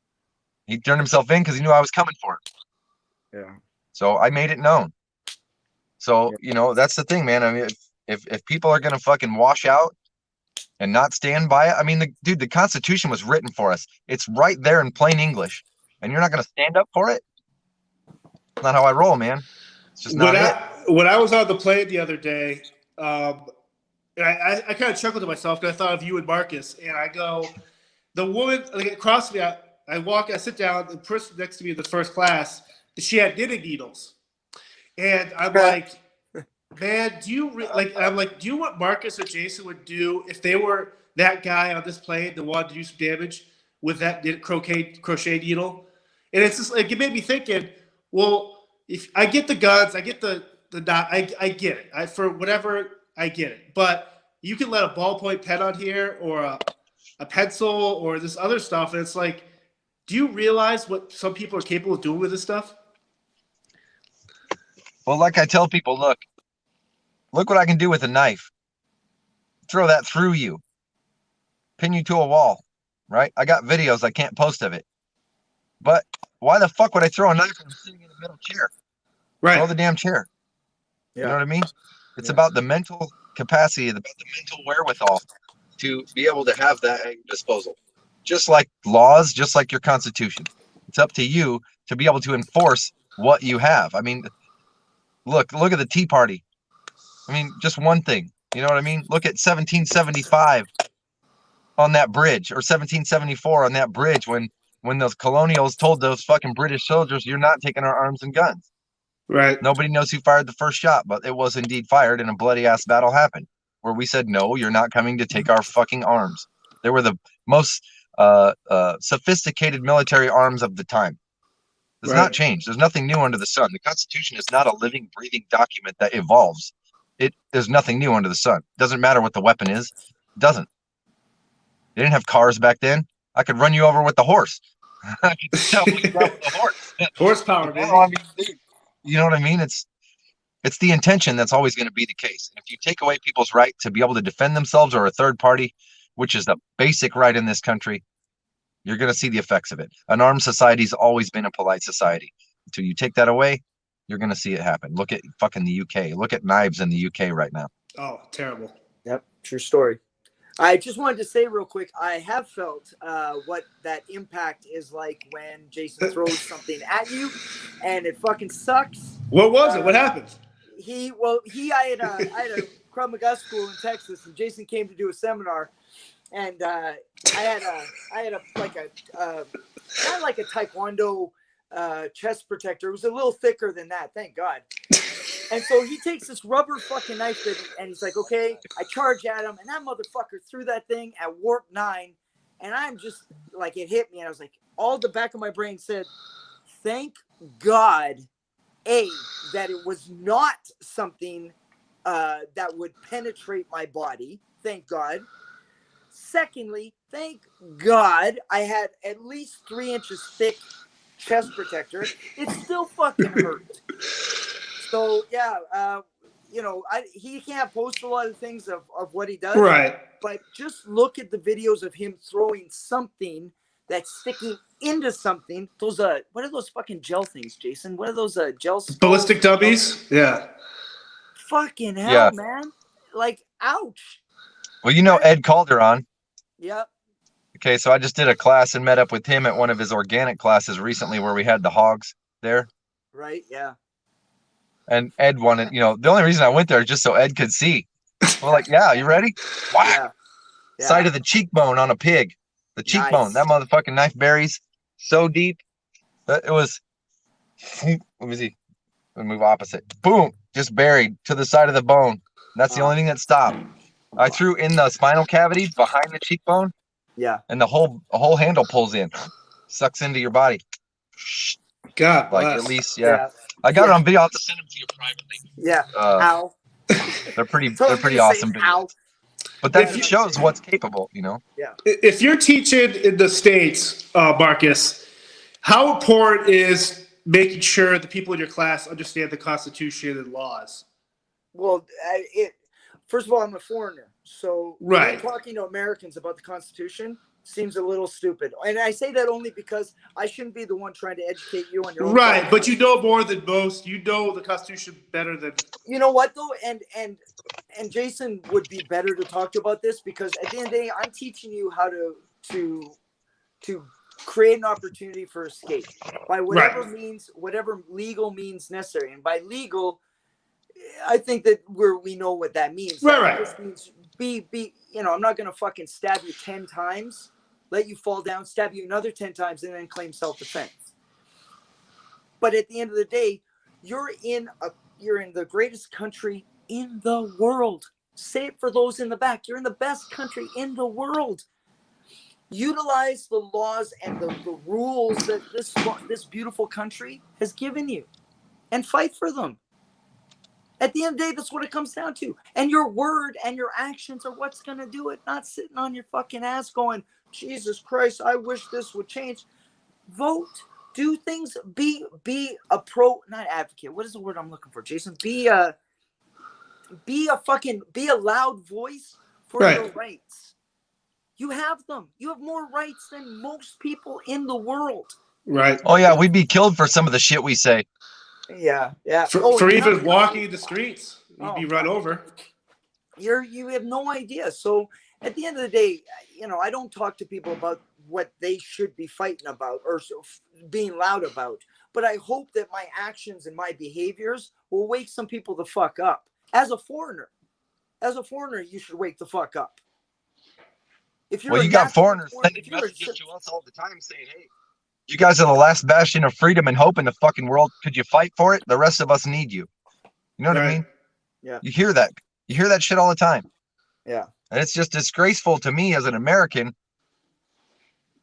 He turned himself in because he knew I was coming for him. Yeah. So I made it known. So, that's the thing, man. I mean, if people are going to fucking wash out and not stand by it, I mean, the Constitution was written for us. It's right there in plain English. And you're not going to stand up for it? That's not how I roll, man. It's just not it. When I was on the plane the other day, I kind of chuckled to myself because I thought of you and Marcus, and I go, the woman across me, I sit down, the person next to me in the first class, she had knitting needles. And I'm like, man, do you know what Marcus or Jason would do if they were that guy on this plane that wanted to do some damage with that crochet needle? And it's just like, it made me thinking, well, if I get the guns, I get the dot, I get it. For whatever, I get it. But you can let a ballpoint pen on here or a pencil or this other stuff, and it's like, do you realize what some people are capable of doing with this stuff? Well, like I tell people, look what I can do with a knife. Throw that through you. Pin you to a wall, right? I got videos I can't post of it. But why the fuck would I throw a knife when I'm sitting in a middle chair? Right. Throw the damn chair. Yeah. You know what I mean? It's about the mental capacity, about the mental wherewithal to be able to have that at your disposal. Just like laws, just like your Constitution. It's up to you to be able to enforce what you have. I mean, look at the Tea Party. I mean, just one thing. You know what I mean? Look at 1775 on that bridge, or 1774 on that bridge when those colonials told those fucking British soldiers, you're not taking our arms and guns. Right. Nobody knows who fired the first shot, but it was indeed fired, and a bloody ass battle happened where we said, no, you're not coming to take our fucking arms. They were the most sophisticated military arms of the time. It's not changed. There's nothing new under the sun. The Constitution is not a living, breathing document that evolves. There's nothing new under the sun. Doesn't matter what the weapon is. It doesn't. They didn't have cars back then. I could run you over with the horse. I could tell you with the horse. Horsepower, baby. I mean, dude, you know what I mean? It's the intention that's always going to be the case. And if you take away people's right to be able to defend themselves or a third party, which is the basic right in this country, you're going to see the effects of it. An armed society's always been a polite society. Until you take that away, you're going to see it happen. Look at fucking the UK. Look at knives in the UK right now. Oh, terrible. Yep, true story. I just wanted to say real quick, I have felt what that impact is like when Jason throws something at you and it fucking sucks. What was it? What happened? I had a Krav Maga school in Texas, and Jason came to do a seminar, and I had a kind of like a Taekwondo chest protector. It was a little thicker than that, thank God. And so he takes this rubber fucking knife and he's like, okay, I charge at him, and that motherfucker threw that thing at warp 9, and I'm just like, it hit me, and I was like, all the back of my brain said, thank God, that it was not something that would penetrate my body. Thank God. Secondly, thank God I had at least 3 inches thick chest protector. It still fucking hurt. So yeah, he can't post a lot of things of what he does. Right. But just look at the videos of him throwing something that's sticking into something. Those what are those fucking gel things, Jason? What are those gel skulls? Ballistic dummies? Yeah. Fucking hell, Yeah. man. Like, ouch. Well, you know Ed Calderon. Yep. Okay, so I just did a class and met up with him at one of his organic classes recently where we had the hogs there. Right, yeah. And Ed wanted, the only reason I went there is just so Ed could see. We're like, yeah, you ready? Whack! Yeah. Side of the cheekbone on a pig. The cheekbone. Nice. That motherfucking knife buries so deep. It was, let me see. Let me move opposite. Boom! Just buried to the side of the bone. That's the only thing that stopped. I threw in the spinal cavity behind the cheekbone. Yeah. And the whole handle pulls in. Sucks into your body. God bless. Like, at least, yeah. I got it on video. I'll have to send them to you privately. Yeah. Ow. They're pretty So they're pretty awesome videos. Ow. But that shows what's capable, Yeah. If you're teaching in the States, Marcus, how important is making sure the people in your class understand the Constitution and laws? Well, first of all, I'm a foreigner. So Right. talking to Americans about the Constitution seems a little stupid. And I say that only because I shouldn't be the one trying to educate you on your own. Right, but you know more than most. You know the Constitution better than... You know what, though? And Jason would be better to talk to about this, because at the end of the day, I'm teaching you how to create an opportunity for escape by whatever means, whatever legal means necessary. And by legal, I think that we know what that means. Right. It just means I'm not going to fucking stab you 10 times, let you fall down, stab you another 10 times, and then claim self-defense. But at the end of the day, you're in the greatest country in the world. Say it for those in the back. You're in the best country in the world. Utilize the laws and the rules that this beautiful country has given you, and fight for them. At the end of the day, that's what it comes down to. And your word and your actions are what's going to do it, not sitting on your fucking ass going, Jesus Christ, I wish this would change. Vote. Do things. Be not advocate. What is the word I'm looking for, Jason? Be a loud voice for your rights. You have them. You have more rights than most people in the world. Right. Oh yeah, we'd be killed for some of the shit we say. Yeah. For even walking the streets, you'd be run over. You have no idea. So at the end of the day, I don't talk to people about what they should be fighting about or being loud about. But I hope that my actions and my behaviors will wake some people the fuck up. As a foreigner, you should wake the fuck up. If you're you got foreigners sending messages to us all the time saying, hey, you guys are the last bastion of freedom and hope in the fucking world. Could you fight for it? The rest of us need you. You know what I mean? Yeah. You hear that. You hear that shit all the time. Yeah. And it's just disgraceful to me as an American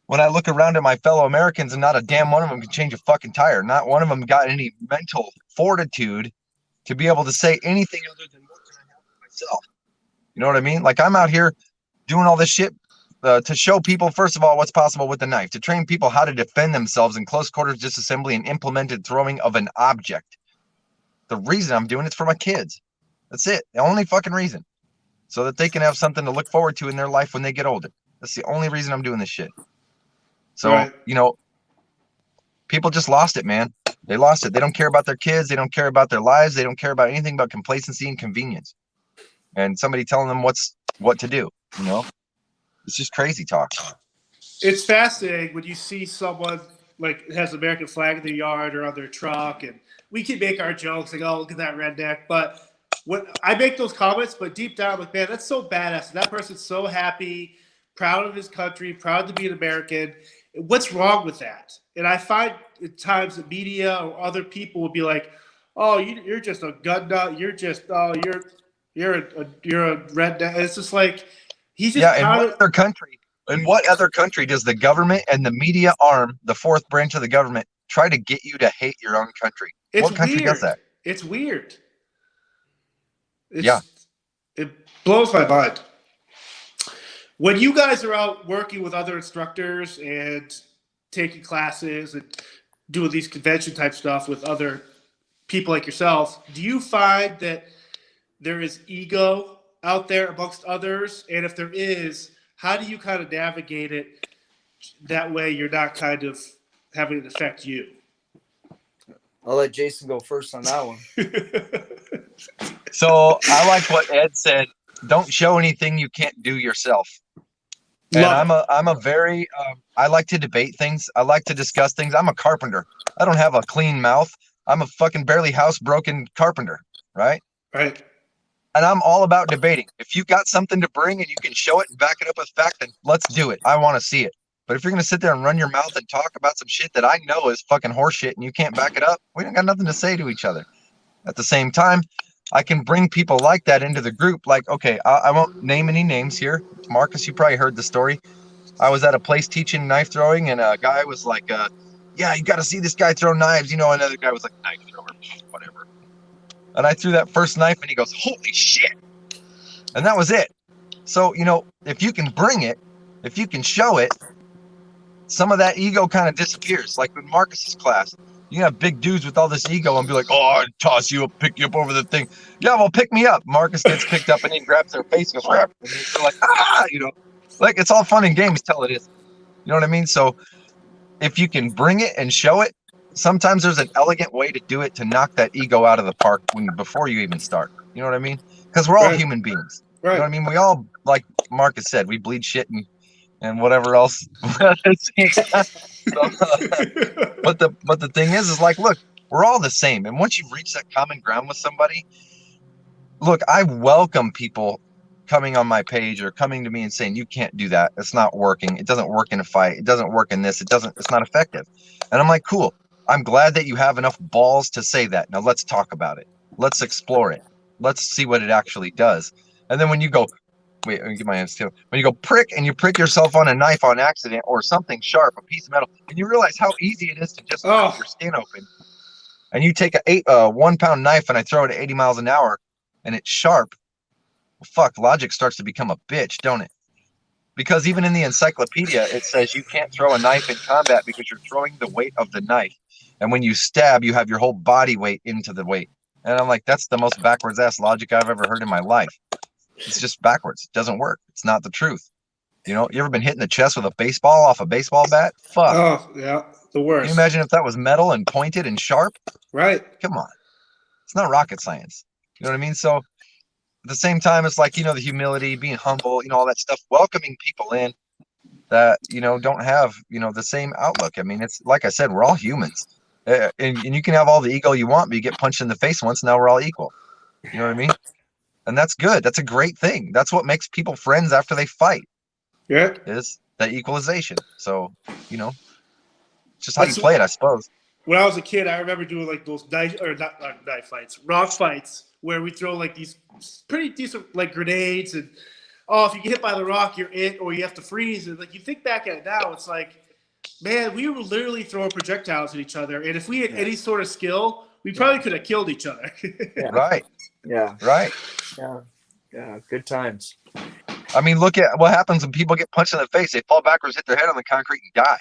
when I look around at my fellow Americans and not a damn one of them can change a fucking tire. Not one of them got any mental fortitude to be able to say anything other than what can I have for myself. You know what I mean? Like, I'm out here doing all this shit to show people, first of all, what's possible with the knife, to train people how to defend themselves in close quarters disassembly and implemented throwing of an object. The reason I'm doing it's for my kids. That's it. The only fucking reason. So that they can have something to look forward to in their life when they get older. That's the only reason I'm doing this shit. So, people just lost it, man. They lost it. They don't care about their kids. They don't care about their lives. They don't care about anything but complacency and convenience. And somebody telling them what to do, It's just crazy talk. It's fascinating when you see someone like has an American flag in their yard or on their truck and we can make our jokes like, oh, look at that redneck. But when I make those comments, but deep down, I'm like, man, that's so badass. That person's so happy, proud of his country, proud to be an American. What's wrong with that? And I find at times the media or other people will be like, oh, you're just a gun nut. You're just, oh, you're a redneck. And it's just like, he's just In what other country does the government and the media arm, the fourth branch of the government, try to get you to hate your own country? What country does that? It's weird. It blows my mind. When you guys are out working with other instructors and taking classes and doing these convention type stuff with other people like yourself, do you find that there is ego out there amongst others? And if there is, how do you kind of navigate it that way you're not kind of having it affect you? I'll let Jason go first on that one. So I like what Ed said. Don't show anything you can't do yourself. And I'm a very, I like to debate things. I like to discuss things. I'm a carpenter. I don't have a clean mouth. I'm a fucking barely housebroken carpenter. Right. Right. And I'm all about debating. If you got something to bring and you can show it and back it up with fact, then let's do it. I want to see it. But if you're going to sit there and run your mouth and talk about some shit that I know is fucking horseshit and you can't back it up, we don't got nothing to say to each other. At the same time, I can bring people like that into the group. Like, okay, I won't name any names here. Marcus, you probably heard the story. I was at a place teaching knife throwing, and a guy was like, yeah, you got to see this guy throw knives. You know, another guy was like, knife thrower, whatever. And I threw that first knife, and he goes, holy shit. And that was it. So, you know, if you can bring it, if you can show it, some of that ego kind of disappears. Like in Marcus's class, you have big dudes with all this ego and be like, oh, I'd toss you up, pick you up over the thing. Yeah, well, pick me up. Marcus gets picked up and he grabs their face and goes, and they're like, ah, you know, like it's all fun and games till it is. You know what I mean? So if you can bring it and show it, sometimes there's an elegant way to do it to knock that ego out of the park before you even start. You know what I mean? Because we're all human beings. Right. You know what I mean? We all, like Marcus said, we bleed shit and whatever else. But the thing is like, look, we're all the same. And once you reach that common ground with somebody, look, I welcome people coming on my page or coming to me and saying, you can't do that. It's not working. It doesn't work in a fight. It doesn't work in this. It's not effective. And I'm like, cool. I'm glad that you have enough balls to say that. Now let's talk about it. Let's explore it. Let's see what it actually does. And then when you go, wait, let me get my hands too. When you go prick and you prick yourself on a knife on accident or something sharp, a piece of metal, and you realize how easy it is to just cut your skin open. And you take a 1 pound knife and I throw it at 80 miles an hour and it's sharp. Well, fuck, logic starts to become a bitch, don't it? Because even in the encyclopedia, it says you can't throw a knife in combat because you're throwing the weight of the knife. And when you stab, you have your whole body weight into the weight. And I'm like, that's the most backwards ass logic I've ever heard in my life. It's just backwards. It doesn't work. It's not the truth. You know, you ever been hit in the chest with a baseball off a baseball bat? Fuck. Oh, yeah. The worst. Can you imagine if that was metal and pointed and sharp? Right. Come on. It's not rocket science. You know what I mean? So at the same time, it's like, you know, the humility, being humble, you know, all that stuff, welcoming people in that, you know, don't have, you know, the same outlook. I mean, it's like I said, we're all humans. And you can have all the ego you want, but you get punched in the face once, now we're all equal. You know what I mean? And that's good. That's a great thing. That's what makes people friends after they fight. Yeah. Is that equalization. So, you know, it's just how you play it, I suppose. When I was a kid, I remember doing like those knife fights, rock fights, where we throw like these pretty decent like grenades and if you get hit by the rock, you're it, or you have to freeze. And like you think back at it now, it's like, man, we were literally throwing projectiles at each other. And if we had any sort of skill, we probably could have killed each other. Right. Yeah. Right. Yeah. Yeah. Good times. I mean, look at what happens when people get punched in the face. They fall backwards, hit their head on the concrete, and die.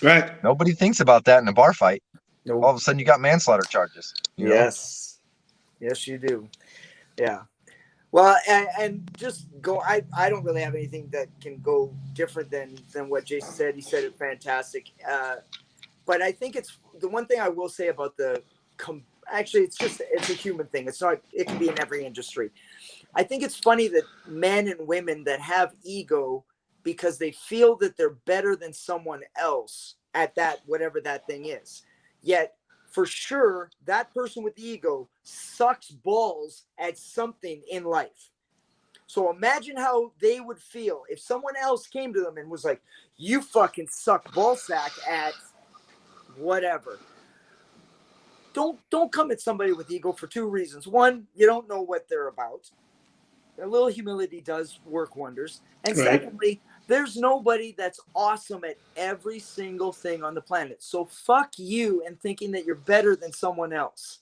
Right. Nobody thinks about that in a bar fight. Nope. All of a sudden, you got manslaughter charges. Yes. Yes, you do. Yeah. Well, and just go. I don't really have anything that can go different than what Jason said. He said it fantastic. But I think it's the one thing I will say about actually, it's a human thing. It's not. It can be in every industry. I think it's funny that men and women that have ego because they feel that they're better than someone else at that, whatever that thing is. Yet for sure that person with the ego sucks balls at something in life. So imagine how they would feel if someone else came to them and was like, you fucking suck ball sack at whatever. Don't come at somebody with ego for two reasons. One, you don't know what they're about. A little humility does work wonders. And Right. secondly, there's nobody that's awesome at every single thing on the planet. So fuck you and thinking that you're better than someone else.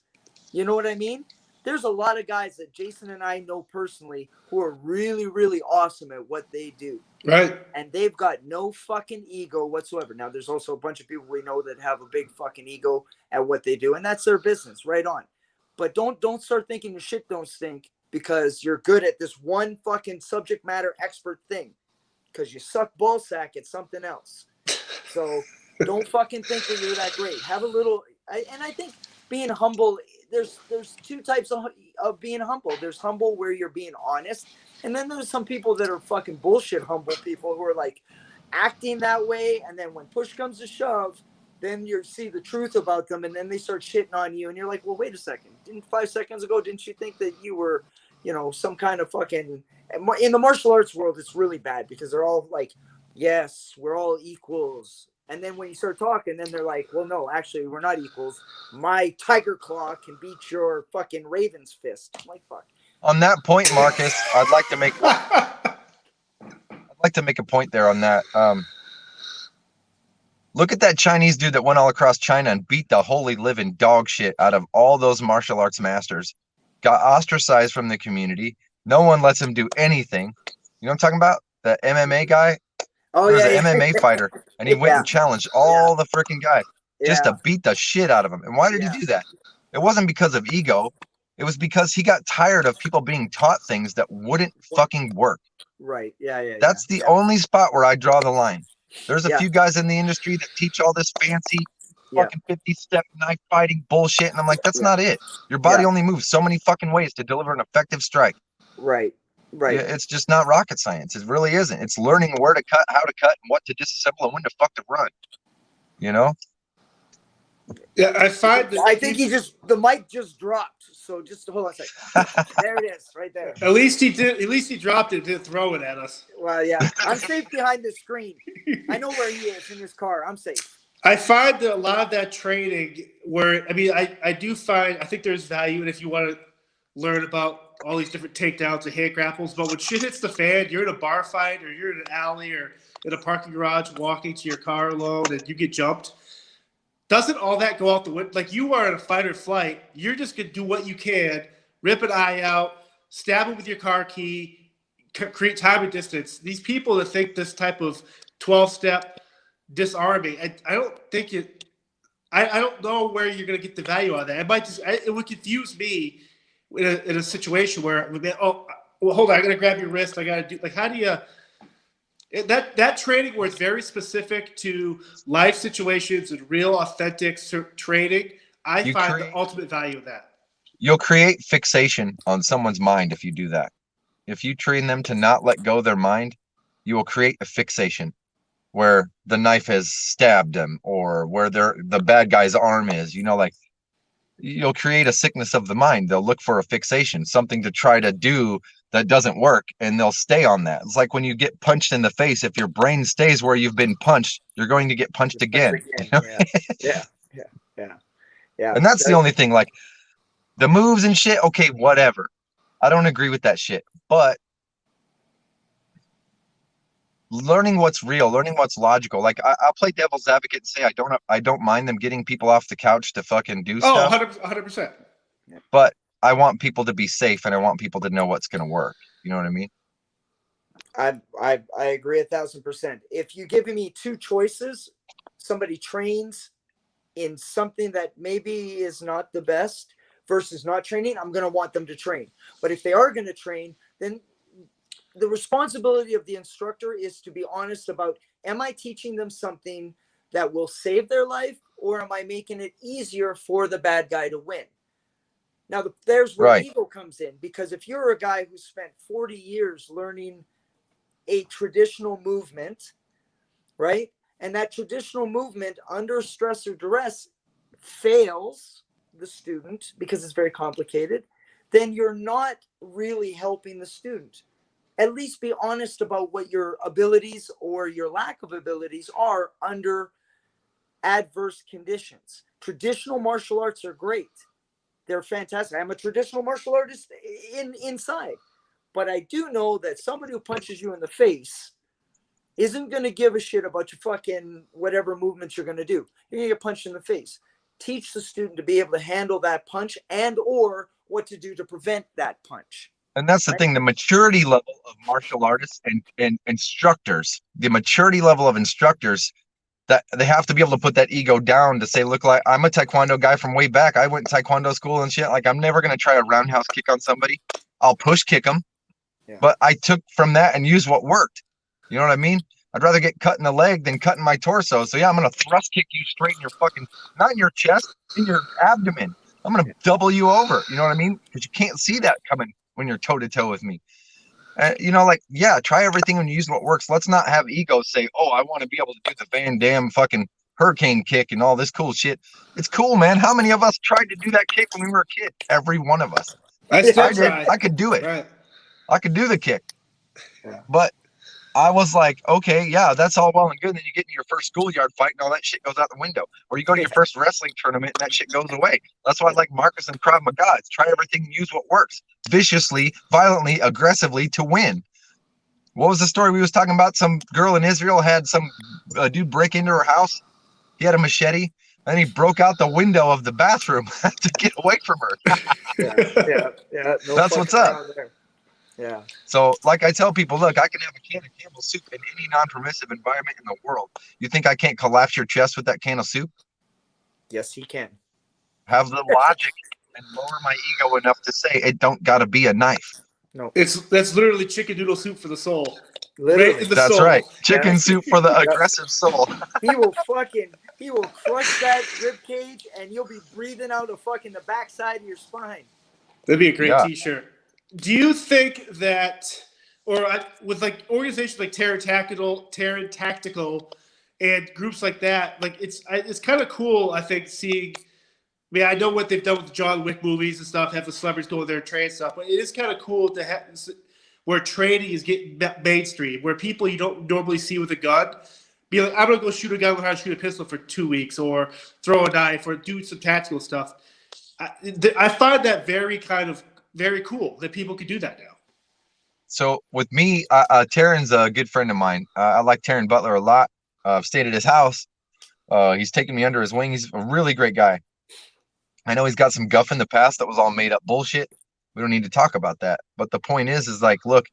You know what I mean? There's a lot of guys that Jason and I know personally who are really, really awesome at what they do. Right. And they've got no fucking ego whatsoever. Now, there's also a bunch of people we know that have a big fucking ego at what they do, and that's their business, right on. But don't start thinking your shit don't stink because you're good at this one fucking subject matter expert thing, because you suck ball sack at something else. So don't fucking think that you're that great. Have a little, and I think being humble, there's two types of being humble. There's humble where you're being honest, and then there's some people that are fucking bullshit humble people who are like acting that way, and then when push comes to shove, then you see the truth about them, and then they start shitting on you, and you're like, well, wait a second. 5 seconds ago, didn't you think that you were, some kind of fucking... In the martial arts world, it's really bad because they're all like, yes, we're all equals. And then when you start talking, then they're like, well, no, actually, we're not equals. My tiger claw can beat your fucking raven's fist. I'm like, fuck. On that point, Marcus, I'd like to make a point there on that. Look at that Chinese dude that went all across China and beat the holy living dog shit out of all those martial arts masters. Got ostracized from the community. No one lets him do anything. You know what I'm talking about? The MMA guy? Oh, There's yeah, an MMA fighter, and he went and challenged all the freaking guys just to beat the shit out of him. And why did he do that? It wasn't because of ego. It was because he got tired of people being taught things that wouldn't fucking work. Right. Yeah. That's the only spot where I draw the line. There's a few guys in the industry that teach all this fancy fucking 50-step knife fighting bullshit. And I'm like, that's not it. Your body only moves so many fucking ways to deliver an effective strike. Right. Yeah, it's just not rocket science. It really isn't. It's learning where to cut, how to cut, and what to disassemble, and when to fuck to run. You know? Yeah, I find that I think the mic just dropped. So just hold on a second. There it is, right there. At least he did. At least he dropped it, didn't throw it at us. Well, yeah, I'm safe behind the screen. I know where he is in his car. I'm safe. I find that a lot of that training, I do find, I think there's value in if you want to learn about all these different takedowns and hand grapples. But when shit hits the fan, you're in a bar fight or you're in an alley or in a parking garage walking to your car alone and you get jumped. Doesn't all that go out the window? Like, you are in a fight or flight. You're just going to do what you can, rip an eye out, stab it with your car key, create time and distance. These people that think this type of 12-step disarming, I don't think it – I don't know where you're going to get the value out of that. It might just – it would confuse me in a situation where it would be, oh, well, hold on, I got to grab your wrist. I got to do – like, how do you – that training where it's very specific to life situations and real authentic training, I find the ultimate value of that. You'll create fixation on someone's mind if you do that. If you train them to not let go of their mind, you will create a fixation where the knife has stabbed them or where the bad guy's arm is. Like, you'll create a sickness of the mind. They'll look for a fixation, something to try to do that doesn't work, and they'll stay on that. It's like when you get punched in the face. If your brain stays where you've been punched, you're going to get punched again. Yeah. And that's the only thing. Like, the moves and shit, okay, whatever. I don't agree with that shit. But learning what's real, learning what's logical. Like, I'll play devil's advocate and say I don't mind them getting people off the couch to fucking do stuff. 100%. But I want people to be safe, and I want people to know what's going to work. You know what I mean? I agree 1,000%. If you give me two choices, somebody trains in something that maybe is not the best versus not training, I'm going to want them to train. But if they are going to train, then the responsibility of the instructor is to be honest about, am I teaching them something that will save their life, or am I making it easier for the bad guy to win? Now, there's where ego comes in, because if you're a guy who spent 40 years learning a traditional movement, right? And that traditional movement under stress or duress fails the student because it's very complicated, then you're not really helping the student. At least be honest about what your abilities or your lack of abilities are under adverse conditions. Traditional martial arts are great. They're fantastic. I'm a traditional martial artist inside. But I do know that somebody who punches you in the face isn't going to give a shit about your fucking whatever movements you're going to do. You're going to get punched in the face. Teach the student to be able to handle that punch and or what to do to prevent that punch. And that's the thing, the maturity level of martial artists and instructors, the maturity level of instructors, that they have to be able to put that ego down to say, look, like I'm a Taekwondo guy from way back. I went to Taekwondo school and shit. Like I'm never going to try a roundhouse kick on somebody. I'll push kick them. Yeah. But I took from that and used what worked. You know what I mean? I'd rather get cut in the leg than cut in my torso. So yeah, I'm going to thrust kick you straight in your fucking, not in your chest, in your abdomen. I'm going to double you over. You know what I mean? Because you can't see that coming when you're toe to toe with me. You know, like, yeah, try everything and use what works. Let's not have egos say, oh, I want to be able to do the Van Damme fucking hurricane kick and all this cool shit. It's cool, man. How many of us tried to do that kick when we were a kid? Every one of us. I did. I could do it. Right. I could do the kick. Yeah. But I was like, okay, yeah, that's all well and good. And then you get in your first schoolyard fight and all that shit goes out the window. Or you go to your first wrestling tournament and that shit goes away. That's why I like Marcus and Krav Maga. It's try everything and use what works. Viciously, violently, aggressively to win. What was the story we was talking about? Some girl in Israel had some dude break into her house. He had a machete. And he broke out the window of the bathroom to get away from her. Yeah. No, that's what's up. Yeah. So, like I tell people, look, I can have a can of Campbell's soup in any non-permissive environment in the world. You think I can't collapse your chest with that can of soup? Yes, he can. Have the logic and lower my ego enough to say it don't got to be a knife. No, that's literally chicken noodle soup for the soul. Literally, right in the that's soul. Right. Chicken soup for the aggressive soul. He will crush that rib cage, and you'll be breathing out of fucking the backside of your spine. That'd be a great T-shirt. Do you think that, or with like organizations like Terran Tactical, and groups like that, like it's kind of cool, I think, seeing. I mean, I know what they've done with the John Wick movies and stuff, have the celebrities go there and train stuff, but it is kind of cool to have where training is getting mainstream, where people you don't normally see with a gun be like, I'm gonna go shoot a gun, learn how to shoot a pistol for 2 weeks, or throw a knife, or do some tactical stuff. I find that very cool that people could do that now. So with me, Taryn's a good friend of mine. I like Taryn Butler a lot. I've stayed at his house. He's taken me under his wing. He's a really great guy. I know he's got some guff in the past that was all made up bullshit. We don't need to talk about that. But the point is like, look,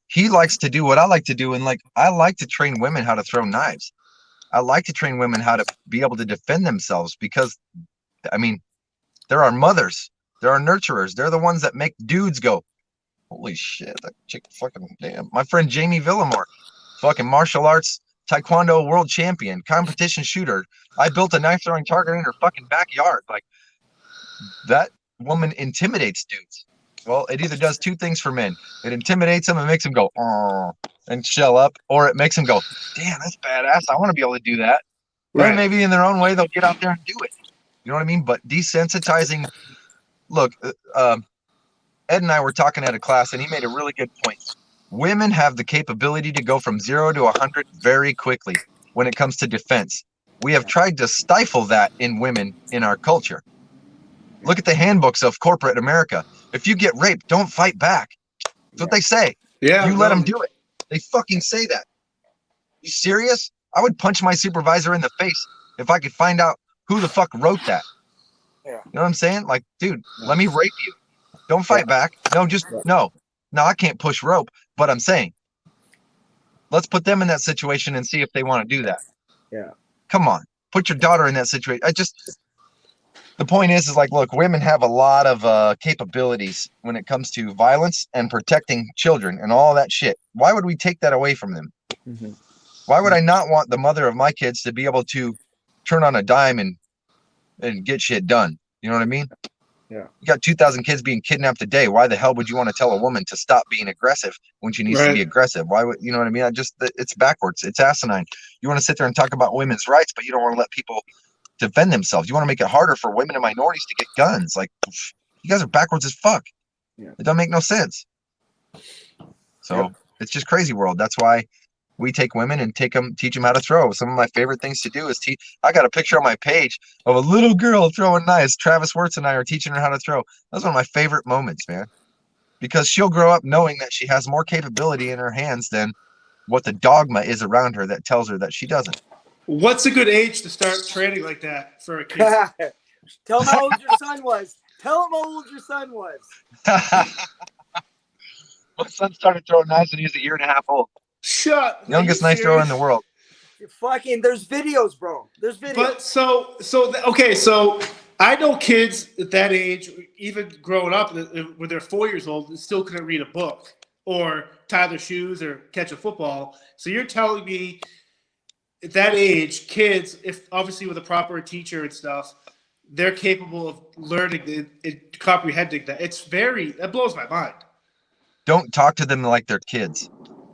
he likes to do what I like to do. And like, I like to train women how to throw knives. I like to train women how to be able to defend themselves because, I mean, there are mothers. There are nurturers. They're the ones that make dudes go, holy shit, that chick fucking damn. My friend Jamie Villamore, fucking martial arts, Taekwondo world champion, competition shooter. I built a knife throwing target in her fucking backyard. Like, that woman intimidates dudes. Well, it either does two things for men. It intimidates them and makes them go, oh, and shell up, or it makes them go, damn, that's badass. I want to be able to do that. Right. Then maybe in their own way, they'll get out there and do it. You know what I mean? But desensitizing. Look, Ed and I were talking at a class, and he made a really good point. Women have the capability to go from 0 to 100 very quickly when it comes to defense. We have tried to stifle that in women in our culture. Look at the handbooks of corporate America. If you get raped, don't fight back. That's what they say. Yeah, you let them do it. They fucking say that. You serious? I would punch my supervisor in the face if I could find out who the fuck wrote that. Yeah. You know what I'm saying? Like, dude, let me rape you. Don't fight back. No, just no, I can't push rope. But I'm saying, let's put them in that situation and see if they want to do that. Yeah. Come on, put your daughter in that situation. The point is like, look, women have a lot of capabilities when it comes to violence and protecting children and all that shit. Why would we take that away from them? Mm-hmm. Why would I not want the mother of my kids to be able to turn on a dime and get shit done? You know what I mean? Yeah. You got 2,000 kids being kidnapped a day. Why the hell would you want to tell a woman to stop being aggressive when she needs to be aggressive? Why would, you know what I mean? It's backwards. It's asinine. You want to sit there and talk about women's rights, but you don't want to let people defend themselves. You want to make it harder for women and minorities to get guns. Like, you guys are backwards as fuck. Yeah. It don't make no sense. So it's just crazy world. That's why we take women and teach them how to throw. Some of my favorite things to do is teach. I got a picture on my page of a little girl throwing knives. Travis Wirtz and I are teaching her how to throw. That's one of my favorite moments, man, because she'll grow up knowing that she has more capability in her hands than what the dogma is around her that tells her that she doesn't. What's a good age to start training like that for a kid? Tell him how old your son was. Tell him how old your son was. My son started throwing knives when he was 1.5 years old. Shut. Youngest knife thrower in the world. Fucking, there's videos, bro. There's videos. But so I know kids at that age, even growing up when they're 4 years old, still couldn't read a book or tie their shoes or catch a football. So you're telling me at that age, kids, if obviously with a proper teacher and stuff, they're capable of learning and comprehending that. That blows my mind. Don't talk to them like they're kids.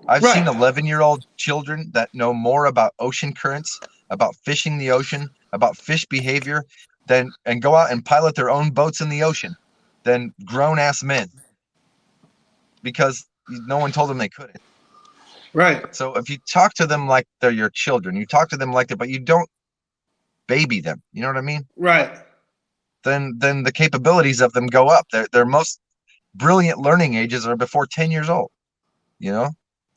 I've seen 11-year-old children that know more about ocean currents, about fishing the ocean, about fish behavior, and go out and pilot their own boats in the ocean than grown-ass men. Because no one told them they couldn't. Right. So if you talk to them like they're your children, you talk to them like that, but you don't baby them. You know what I mean? Right. Then the capabilities of them go up. Their most brilliant learning ages are before 10 years old. You know?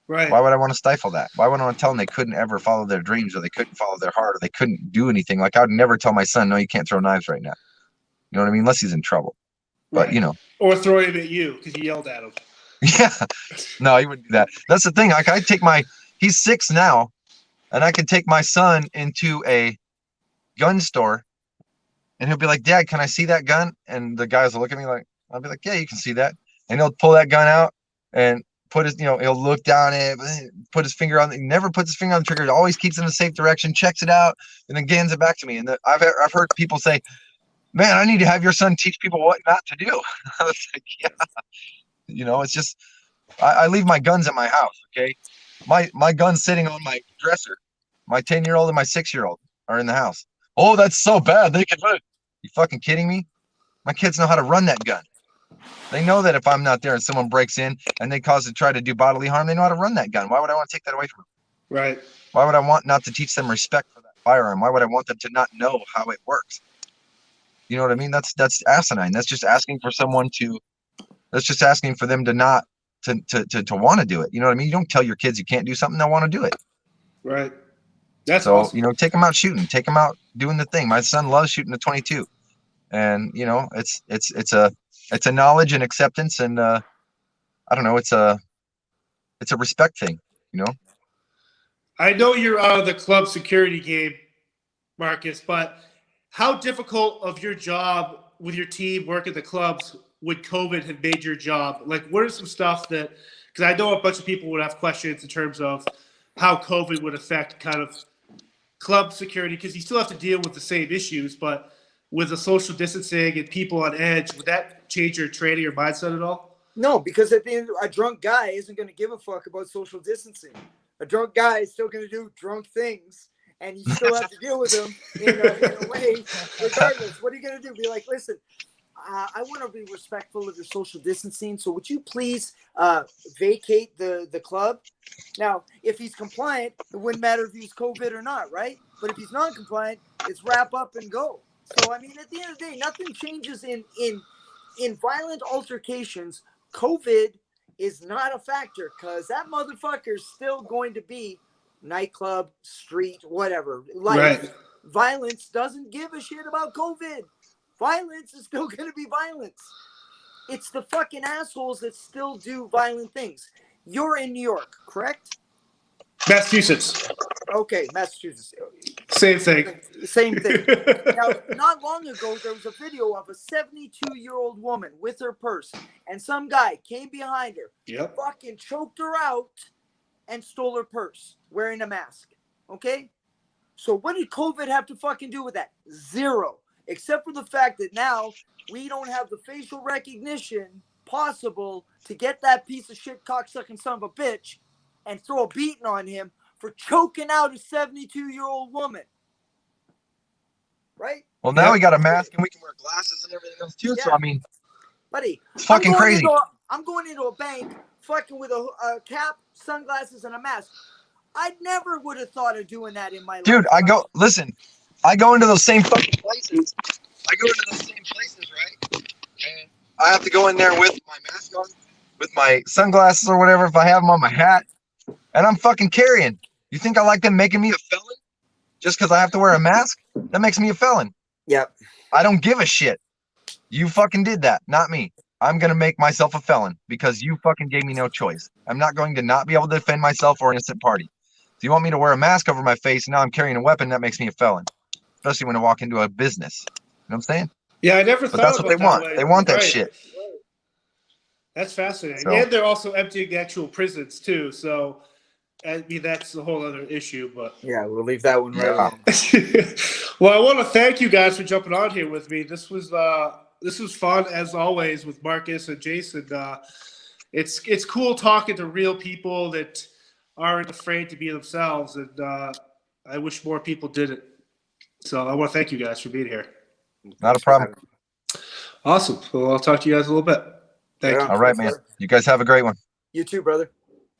Right. Why would I want to stifle that? Why would I want to tell them they couldn't ever follow their dreams, or they couldn't follow their heart, or they couldn't do anything? Like, I would never tell my son, no, you can't throw knives right now. You know what I mean? Unless he's in trouble. But, Right. you know. Or throw him at you because you yelled at him. Yeah. No, he wouldn't do that. That's the thing. Like, he's 6 now, and I could take my son into a gun store, and he'll be like, Dad, can I see that gun? And the guys will look at me like, I'll be like, yeah, you can see that. And he'll pull that gun out and put his, he'll look down at it, put his finger on it. He never puts his finger on the trigger. He always keeps it in a safe direction, checks it out, and then hands it back to me. And I've heard people say, man, I need to have your son teach people what not to do. I was like, yeah. It's just, I leave my guns at my house, okay? My gun's sitting on my dresser. My 10-year-old and my 6-year-old are in the house. Oh, that's so bad. They can run. You fucking kidding me? My kids know how to run that gun. They know that if I'm not there and someone breaks in and they try to do bodily harm, they know how to run that gun. Why would I want to take that away from them? Right. Why would I want not to teach them respect for that firearm? Why would I want them to not know how it works? You know what I mean? That's asinine. That's just asking for that's just asking for them to not to want to do it. You know what I mean? You don't tell your kids you can't do something, they'll want to do it. Right. That's so awesome. Take them out shooting, take them out doing the thing. My son loves shooting a 22, and it's a knowledge and acceptance, and I don't know, it's a respect thing. I know you're out of the club security game, Marcus, but how difficult of your job with your team work at the clubs would COVID have made your job? Like, what are some stuff that, because I know a bunch of people would have questions in terms of how COVID would affect kind of club security, because you still have to deal with the same issues, but with the social distancing and people on edge, would that change your training or mindset at all? No, because at the end, a drunk guy isn't going to give a fuck about social distancing. A drunk guy is still going to do drunk things, and you still have to deal with them in a way, regardless. What are you going to do? Be like, listen, I want to be respectful of your social distancing, so would you please vacate the club? Now, if he's compliant, it wouldn't matter if he's COVID or not, right? But if he's non-compliant, it's wrap up and go. So, I mean, at the end of the day, nothing changes in violent altercations. COVID is not a factor, because that motherfucker's still going to be nightclub, street, whatever. Life. Right. Violence doesn't give a shit about COVID. Violence is still going to be violence. It's the fucking assholes that still do violent things. You're in New York, correct? Massachusetts. Okay, Massachusetts. Same thing. Same thing. Now, not long ago, there was a video of a 72-year-old woman with her purse, and some guy came behind her, fucking choked her out, and stole her purse, wearing a mask. Okay? So what did COVID have to fucking do with that? Zero. Except for the fact that now we don't have the facial recognition possible to get that piece of shit cocksucking son of a bitch and throw a beating on him for choking out a 72-year-old woman. right? Well, now Yeah. we got a mask and we can wear glasses and everything else too. So Yeah. I mean, Buddy, it's fucking crazy. I'm going into a bank fucking with a cap, sunglasses, and a mask. I never would have thought of doing that in my life. Dude, listen, I go into those same fucking places. Right? And I have to go in there with my mask on, with my sunglasses or whatever, if I have them on my hat, and I'm fucking carrying. You think I like them making me a felon just because I have to wear a mask? That makes me a felon. Yep. I don't give a shit. You fucking did that, not me. I'm going to make myself a felon because you fucking gave me no choice. I'm not going to not be able to defend myself or innocent party. If you want me to wear a mask over my face and now I'm carrying a weapon, that makes me a felon. Especially when I walk into a business. You know what I'm saying? Yeah, I never But thought that's about what they that want. way. They want that Right. shit. That's fascinating. So- And they're also emptying the actual prisons too. So, I mean, that's a whole other issue. But Yeah, we'll leave that one right Yeah. alone. well, I want to thank you guys for jumping on here with me. This was fun as always with Marcus and Jason. It's cool talking to real people that aren't afraid to be themselves, and I wish more people did it. So I want to thank you guys for being here. Not a problem. Awesome. Well, I'll talk to you guys in a little bit. Thank Yeah. you. All right, man. You guys have a great one. You too, brother.